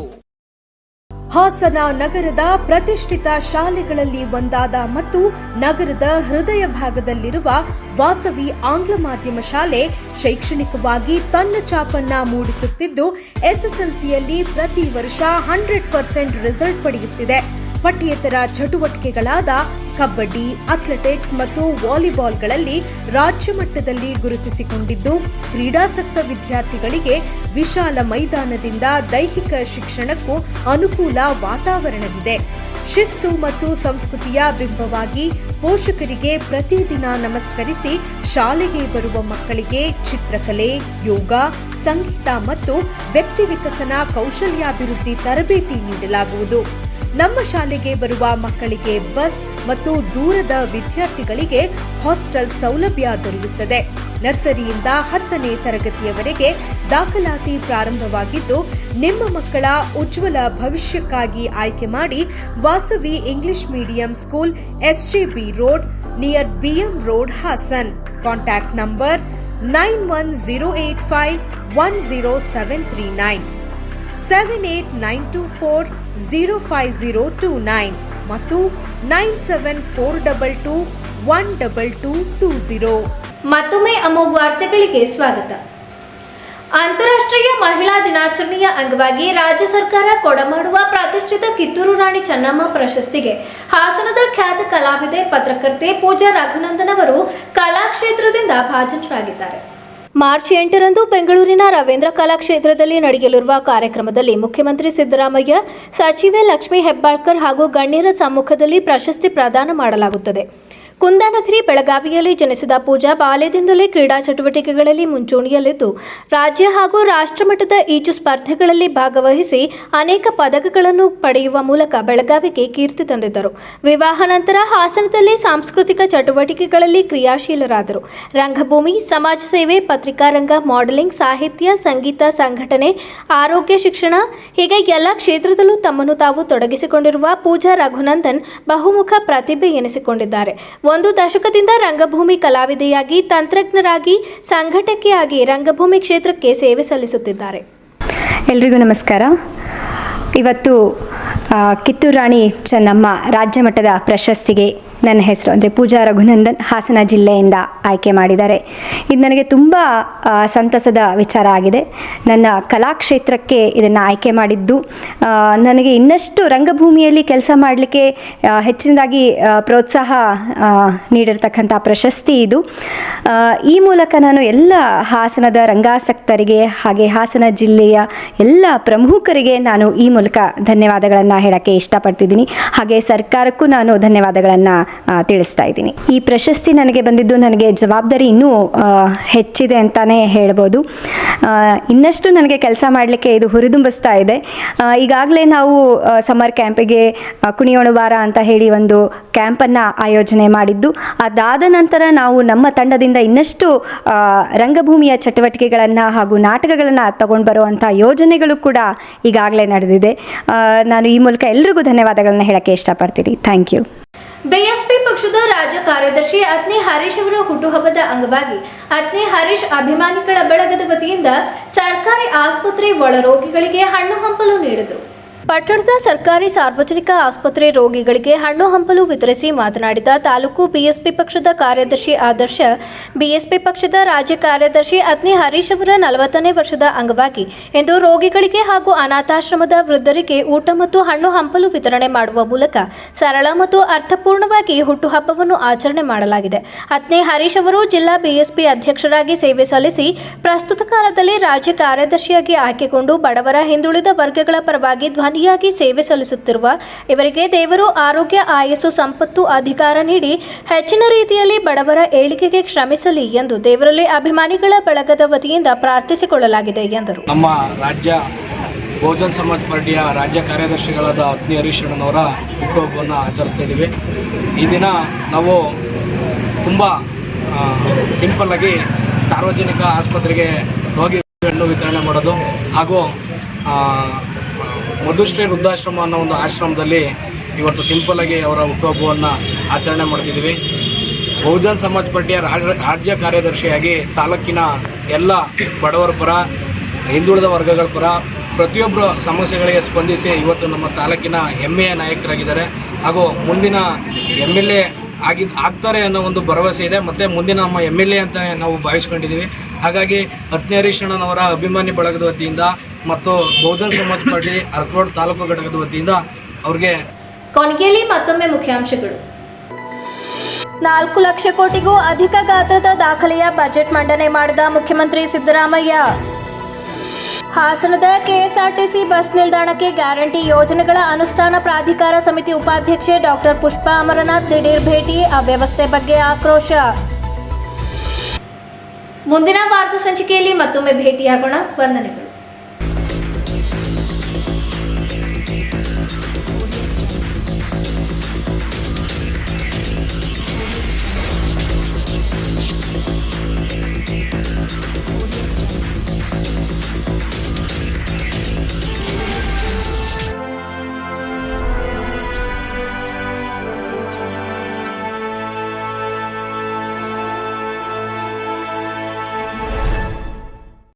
ಹಾಸನ ನಗರದ ಪ್ರತಿಷ್ಠಿತ ಶಾಲೆಗಳಲ್ಲಿ ಒಂದಾದ ಮತ್ತು ನಗರದ ಹೃದಯ ಭಾಗದಲ್ಲಿರುವ ವಾಸವಿ ಆಂಗ್ಲ ಮಾಧ್ಯಮ ಶಾಲೆ ಶೈಕ್ಷಣಿಕವಾಗಿ ತನ್ನ ಛಾಪನ್ನ ಮೂಡಿಸುತ್ತಿದ್ದು, SSLCಯಲ್ಲಿ ಪ್ರತಿ ವರ್ಷ 100% ರಿಸಲ್ಟ್ ಪಡೆಯುತ್ತಿದೆ. ಪಠ್ಯೇತರ ಚಟುವಟಿಕೆಗಳಾದ ಕಬಡ್ಡಿ, ಅಥ್ಲೆಟಿಕ್ಸ್ ಮತ್ತು ವಾಲಿಬಾಲ್ಗಳಲ್ಲಿ ರಾಜ್ಯ ಮಟ್ಟದಲ್ಲಿ ಗುರುತಿಸಿಕೊಂಡಿದ್ದು, ಕ್ರೀಡಾಸಕ್ತ ವಿದ್ಯಾರ್ಥಿಗಳಿಗೆ ವಿಶಾಲ ಮೈದಾನದಿಂದ ದೈಹಿಕ ಶಿಕ್ಷಣಕ್ಕೂ ಅನುಕೂಲ ವಾತಾವರಣವಿದೆ. ಶಿಸ್ತು ಮತ್ತು ಸಂಸ್ಕೃತಿಯ ಬಿಂಬವಾಗಿ ಪೋಷಕರಿಗೆ ಪ್ರತಿದಿನ ನಮಸ್ಕರಿಸಿ ಶಾಲೆಗೆ ಬರುವ ಮಕ್ಕಳಿಗೆ ಚಿತ್ರಕಲೆ, ಯೋಗ, ಸಂಗೀತ ಮತ್ತು ವ್ಯಕ್ತಿ ವಿಕಸನ ಕೌಶಲ್ಯಾಭಿವೃದ್ಧಿ ತರಬೇತಿ ನೀಡಲಾಗುವುದು. ನಮ್ಮ ಶಾಲೆಗೆ ಬರುವ ಮಕ್ಕಳಿಗೆ ಬಸ್ ಮತ್ತು ದೂರದ ವಿದ್ಯಾರ್ಥಿಗಳಿಗೆ ಹಾಸ್ಟೆಲ್ ಸೌಲಭ್ಯ ದೊರೆಯುತ್ತದೆ. ನರ್ಸರಿಯಿಂದ 10ನೇ ತರಗತಿಯವರೆಗೆ ದಾಖಲಾತಿ ಪ್ರಾರಂಭವಾಗಿದ್ದು, ನಿಮ್ಮ ಮಕ್ಕಳ ಉಜ್ವಲ ಭವಿಷ್ಯಕ್ಕಾಗಿ ಆಯ್ಕೆ ಮಾಡಿ Vasavi English medium school, SJB road, near BM road, Hassan. Contact number 9108510739, 7892405029 ಮತ್ತು 9742212220. ಮತ್ತೊಮ್ಮೆ ಅಮೋಘ ವಾರ್ತೆಗಳಿಗೆ ಸ್ವಾಗತ. ಅಂತಾರಾಷ್ಟ್ರೀಯ ಮಹಿಳಾ ದಿನಾಚರಣೆಯ ಅಂಗವಾಗಿ ರಾಜ್ಯ ಸರ್ಕಾರ ಕೊಡಮಾಡುವ ಪ್ರತಿಷ್ಠಿತ ಕಿತ್ತೂರು ರಾಣಿ ಚೆನ್ನಮ್ಮ ಪ್ರಶಸ್ತಿಗೆ ಹಾಸನದ ಖ್ಯಾತ ಕಲಾವಿದೆ, ಪತ್ರಕರ್ತೆ ಪೂಜಾ ರಘುನಂದನ್ ಅವರು ಕಲಾಕ್ಷೇತ್ರದಿಂದ ಭಾಜನರಾಗಿದ್ದಾರೆ. ಮಾರ್ಚ್ 8ರಂದು ಬೆಂಗಳೂರಿನ ರವೀಂದ್ರ ಕಲಾಕ್ಷೇತ್ರದಲ್ಲಿ ನಡೆಯಲಿರುವ ಕಾರ್ಯಕ್ರಮದಲ್ಲಿ ಮುಖ್ಯಮಂತ್ರಿ ಸಿದ್ದರಾಮಯ್ಯ, ಸಚಿವೆ ಲಕ್ಷ್ಮೀ ಹೆಬ್ಬಾಳ್ಕರ್ ಹಾಗೂ ಗಣ್ಯರ ಸಮ್ಮುಖದಲ್ಲಿ ಪ್ರಶಸ್ತಿ ಪ್ರದಾನ ಮಾಡಲಾಗುತ್ತದೆ. ಕುಂದಾನಗರಿ, ಬೆಳಗಾವಿಯಲ್ಲಿ ಜನಿಸಿದ ಪೂಜಾ ಬಾಲ್ಯದಿಂದಲೇ ಕ್ರೀಡಾ ಚಟುವಟಿಕೆಗಳಲ್ಲಿ ಮುಂಚೂಣಿಯಲ್ಲಿದ್ದು, ರಾಜ್ಯ ಹಾಗೂ ರಾಷ್ಟ್ರಮಟ್ಟದ ಈಜು ಸ್ಪರ್ಧೆಗಳಲ್ಲಿ ಭಾಗವಹಿಸಿ ಅನೇಕ ಪದಕಗಳನ್ನು ಪಡೆಯುವ ಮೂಲಕ ಬೆಳಗಾವಿಗೆ ಕೀರ್ತಿ ತಂದಿದ್ದರು. ವಿವಾಹ ನಂತರ ಹಾಸನದಲ್ಲಿ ಸಾಂಸ್ಕೃತಿಕ ಚಟುವಟಿಕೆಗಳಲ್ಲಿ ಕ್ರಿಯಾಶೀಲರಾದರು. ರಂಗಭೂಮಿ, ಸಮಾಜ ಸೇವೆ, ಪತ್ರಿಕಾ ರಂಗ, ಮಾಡೆಲಿಂಗ್, ಸಾಹಿತ್ಯ, ಸಂಗೀತ, ಸಂಘಟನೆ, ಆರೋಗ್ಯ, ಶಿಕ್ಷಣ ಹೀಗೆ ಎಲ್ಲ ಕ್ಷೇತ್ರದಲ್ಲೂ ತಮ್ಮನ್ನು ತಾವು ತೊಡಗಿಸಿಕೊಂಡಿರುವ ಪೂಜಾ ರಘುನಂದನ್ ಬಹುಮುಖ ಪ್ರತಿಭೆ ಎನಿಸಿಕೊಂಡಿದ್ದಾರೆ. 1 ದಶಕದಿಂದ ರಂಗಭೂಮಿ ಕಲಾವಿದೆಯಾಗಿ, ತಂತ್ರಜ್ಞರಾಗಿ, ಸಂಘಟಕಿಯಾಗಿ ರಂಗಭೂಮಿ ಕ್ಷೇತ್ರಕ್ಕೆ ಸೇವೆ ಸಲ್ಲಿಸುತ್ತಿದ್ದಾರೆ. ಎಲ್ರಿಗೂ ನಮಸ್ಕಾರ. ಇವತ್ತು ಕಿತ್ತೂರು ರಾಣಿ ಚೆನ್ನಮ್ಮ ರಾಜ್ಯ ಮಟ್ಟದ ಪ್ರಶಸ್ತಿಗೆ ನನ್ನ ಹೆಸರು ಅಂದರೆ ಪೂಜಾ ರಘುನಂದನ್ ಹಾಸನ ಜಿಲ್ಲೆಯಿಂದ ಆಯ್ಕೆ ಮಾಡಿದ್ದಾರೆ. ಇದು ನನಗೆ ತುಂಬ ಸಂತಸದ ವಿಚಾರ ಆಗಿದೆ. ನನ್ನ ಕಲಾಕ್ಷೇತ್ರಕ್ಕೆ ಇದನ್ನು ಆಯ್ಕೆ ಮಾಡಿದ್ದು ನನಗೆ ಇನ್ನಷ್ಟು ರಂಗಭೂಮಿಯಲ್ಲಿ ಕೆಲಸ ಮಾಡಲಿಕ್ಕೆ ಹೆಚ್ಚಿನದಾಗಿ ಪ್ರೋತ್ಸಾಹ ನೀಡಿರ್ತಕ್ಕಂಥ ಪ್ರಶಸ್ತಿ ಇದು. ಈ ಮೂಲಕ ನಾನು ಎಲ್ಲ ಹಾಸನದ ರಂಗಾಸಕ್ತರಿಗೆ ಹಾಗೆ ಹಾಸನ ಜಿಲ್ಲೆಯ ಎಲ್ಲ ಪ್ರಮುಖರಿಗೆ ನಾನು ಈ ಮೂಲಕ ಧನ್ಯವಾದಗಳನ್ನು ಹೇಳೋಕ್ಕೆ ಇಷ್ಟಪಡ್ತಿದ್ದೀನಿ. ಹಾಗೆ ಸರ್ಕಾರಕ್ಕೂ ನಾನು ಧನ್ಯವಾದಗಳನ್ನು ತಿಳಿಸ್ತಾ ಇದ್ದೀನಿ. ಈ ಪ್ರಶಸ್ತಿ ನನಗೆ ಬಂದಿದ್ದು ನನಗೆ ಜವಾಬ್ದಾರಿ ಇನ್ನೂ ಹೆಚ್ಚಿದೆ ಅಂತಲೇ ಹೇಳ್ಬೋದು. ಇನ್ನಷ್ಟು ನನಗೆ ಕೆಲಸ ಮಾಡಲಿಕ್ಕೆ ಇದು ಹುರಿದುಂಬಿಸ್ತಾ ಇದೆ. ಈಗಾಗಲೇ ನಾವು ಸಮ್ಮರ್ ಕ್ಯಾಂಪಿಗೆ ಕುಣಿಯೋಣ ವಾರ ಅಂತ ಹೇಳಿ ಒಂದು ಕ್ಯಾಂಪನ್ನು ಆಯೋಜನೆ ಮಾಡಿದ್ದು, ಅದಾದ ನಂತರ ನಾವು ನಮ್ಮ ತಂಡದಿಂದ ಇನ್ನಷ್ಟು ರಂಗಭೂಮಿಯ ಚಟುವಟಿಕೆಗಳನ್ನು ಹಾಗೂ ನಾಟಕಗಳನ್ನು ತಗೊಂಡು ಬರುವಂಥ ಯೋಜನೆಗಳು ಕೂಡ ಈಗಾಗಲೇ ನಡೆದಿದೆ. ನಾನು ಈ ಮೂಲಕ ಎಲ್ರಿಗೂ ಧನ್ಯವಾದಗಳನ್ನು ಹೇಳೋಕ್ಕೆ ಇಷ್ಟಪಡ್ತೀನಿ. Thank you. ಬಿಎಸ್ಪಿ ಪಕ್ಷದ ರಾಜ್ಯ ಕಾರ್ಯದರ್ಶಿ ಅತ್ನಿ ಹರೀಶ್ ಅವರ ಹುಟ್ಟುಹಬ್ಬದ ಅಂಗವಾಗಿ ಅತ್ನಿ ಹರೀಶ್ ಅಭಿಮಾನಿಗಳ ಬಳಗದ ವತಿಯಿಂದ ಸರ್ಕಾರಿ ಆಸ್ಪತ್ರೆ ಒಳರೋಗಿಗಳಿಗೆ ಹಣ್ಣು ಹಂಪಲು ನೀಡಿದರು. ಪಟ್ಟಣದ ಸರ್ಕಾರಿ ಸಾರ್ವಜನಿಕ ಆಸ್ಪತ್ರೆ ರೋಗಿಗಳಿಗೆ ಹಣ್ಣು ಹಂಪಲು ವಿತರಿಸಿ ಮಾತನಾಡಿದ ತಾಲೂಕು ಬಿಎಸ್ಪಿ ಪಕ್ಷದ ಕಾರ್ಯದರ್ಶಿ ಆದರ್ಶ, ಬಿಎಸ್ಪಿ ಪಕ್ಷದ ರಾಜ್ಯ ಕಾರ್ಯದರ್ಶಿ ಅತ್ನಿ ಹರೀಶ್ ಅವರ 40ನೇ ವರ್ಷದ ಅಂಗವಾಗಿ ಇಂದು ರೋಗಿಗಳಿಗೆ ಹಾಗೂ ಅನಾಥಾಶ್ರಮದ ವೃದ್ಧರಿಗೆ ಊಟ ಮತ್ತು ಹಣ್ಣು ಹಂಪಲು ವಿತರಣೆ ಮಾಡುವ ಮೂಲಕ ಸರಳ ಮತ್ತು ಅರ್ಥಪೂರ್ಣವಾಗಿ ಹುಟ್ಟುಹಬ್ಬವನ್ನು ಆಚರಣೆ ಮಾಡಲಾಗಿದೆ. ಅತ್ನಿ ಹರೀಶ್ ಅವರು ಜಿಲ್ಲಾ ಬಿಎಸ್ಪಿ ಅಧ್ಯಕ್ಷರಾಗಿ ಸೇವೆ ಸಲ್ಲಿಸಿ ಪ್ರಸ್ತುತ ಕಾಲದಲ್ಲಿ ರಾಜ್ಯ ಕಾರ್ಯದರ್ಶಿಯಾಗಿ ಆಯ್ಕೆಗೊಂಡು ಬಡವರ ಹಿಂದುಳಿದ ವರ್ಗಗಳ ಪರವಾಗಿ ಧ್ವನಿಯಾಗಿ ಸೇವೆ ಸಲ್ಲಿಸುತ್ತಿರುವ ಇವರಿಗೆ ದೇವರು ಆರೋಗ್ಯ, ಆಯಸ್ಸು, ಸಂಪತ್ತು, ಅಧಿಕಾರ ನೀಡಿ ಹೆಚ್ಚಿನ ರೀತಿಯಲ್ಲಿ ಬಡವರ ಏಳಿಗೆಗೆ ಶ್ರಮಿಸಲಿ ಎಂದು ದೇವರಲ್ಲಿ ಅಭಿಮಾನಿಗಳ ಬಳಗದ ವತಿಯಿಂದ ಪ್ರಾರ್ಥಿಸಿಕೊಳ್ಳಲಾಗಿದೆ ಎಂದರು. ನಮ್ಮ ರಾಜ್ಯ ಬಹುಜನ ಸಮಾಜ ಪಾರ್ಟಿಯ ರಾಜ್ಯ ಕಾರ್ಯದರ್ಶಿಗಳಾದ ಅತ್ನಿ ಹರೀಶ್ ಅಣ್ಣನವರ ಹುಟ್ಟುಹಬ್ಬವನ್ನು ಆಚರಿಸ್ತಾ ಇದ್ದೀವಿ. ಈ ದಿನ ನಾವು ತುಂಬ ಸಿಂಪಲ್ಲಾಗಿ ಸಾರ್ವಜನಿಕ ಆಸ್ಪತ್ರೆಗೆ ರೋಗಿಗಳನ್ನು ವಿತರಣೆ ಮಾಡೋದು ಹಾಗೂ ಮಧುಶ್ರೀ ವೃದ್ಧಾಶ್ರಮ ಅನ್ನೋ ಒಂದು ಆಶ್ರಮದಲ್ಲಿ ಇವತ್ತು ಸಿಂಪಲ್ಲಾಗಿ ಅವರ ಹುಟ್ಟುಹಬ್ಬವನ್ನು ಆಚರಣೆ ಮಾಡ್ತಿದ್ದೀವಿ. ಬಹುಜನ ಸಮಾಜ ಪಾರ್ಟಿಯ ರಾಜ್ಯ ಕಾರ್ಯದರ್ಶಿಯಾಗಿ ತಾಲೂಕಿನ ಎಲ್ಲ ಬಡವರ ಪರ, ಹಿಂದುಳಿದ ವರ್ಗಗಳ ಪರ ಪ್ರತಿಯೊಬ್ಬರ ಸಮಸ್ಯೆಗಳಿಗೆ ಸ್ಪಂದಿಸಿ ಇವತ್ತು ನಮ್ಮ ತಾಲೂಕಿನ ಹೆಮ್ಮೆಯ ನಾಯಕರಾಗಿದ್ದಾರೆ ಹಾಗೂ ಮುಂದಿನ MLA ಆಗ್ತಾರೆ ಅನ್ನೋ ಒಂದು ಭರವಸೆ ಇದೆ. ಮತ್ತು ಮುಂದಿನ ನಮ್ಮ MLA ಅಂತ ನಾವು ಭಾವಿಸ್ಕೊಂಡಿದ್ದೀವಿ. ಹಾಗಾಗಿ ಅತ್ನಿ ಹರೀಶ್ ಅಣ್ಣನವರ ಅಭಿಮಾನಿ ಬಳಗದ ವತಿಯಿಂದ ಮತ್ತು ಬಹುಜನ ಸಮಾಜ ಪಾರ್ಟಿ ಅರಕಲಗೂಡು ತಾಲೂಕು ಘಟಕದ ವತಿಯಿಂದ ಅವ್ರಿಗೆ ಕೊನೆಯಲ್ಲಿ ಮತ್ತೊಮ್ಮೆ ಮುಖ್ಯಾಂಶಗಳು. 4 ಲಕ್ಷ ಕೋಟಿಗೂ ಅಧಿಕ ಗಾತ್ರದ ದಾಖಲೆಯ ಬಜೆಟ್ ಮಂಡನೆ ಮಾಡಿದ ಮುಖ್ಯಮಂತ್ರಿ ಸಿದ್ದರಾಮಯ್ಯ. ಹಾಸನದ ಕೆಎಸ್ಆರ್ಟಿಸಿ ಬಸ್ ನಿಲ್ದಾಣಕ್ಕೆ ಗ್ಯಾರಂಟಿ ಯೋಜನೆಗಳ ಅನುಷ್ಠಾನ ಪ್ರಾಧಿಕಾರ ಸಮಿತಿ ಉಪಾಧ್ಯಕ್ಷೆ ಡಾಕ್ಟರ್ ಪುಷ್ಪಾ ಅಮರನಾಥ್ ದಿಢೀರ್ ಭೇಟಿ, ಅವ್ಯವಸ್ಥೆ ಬಗ್ಗೆ ಆಕ್ರೋಶ. ಮುಂದಿನ ವಾರ್ತಾ ಸಂಚಿಕೆಯಲ್ಲಿ ಮತ್ತೊಮ್ಮೆ ಭೇಟಿಯಾಗೋಣ. ವಂದನೆಗಳು.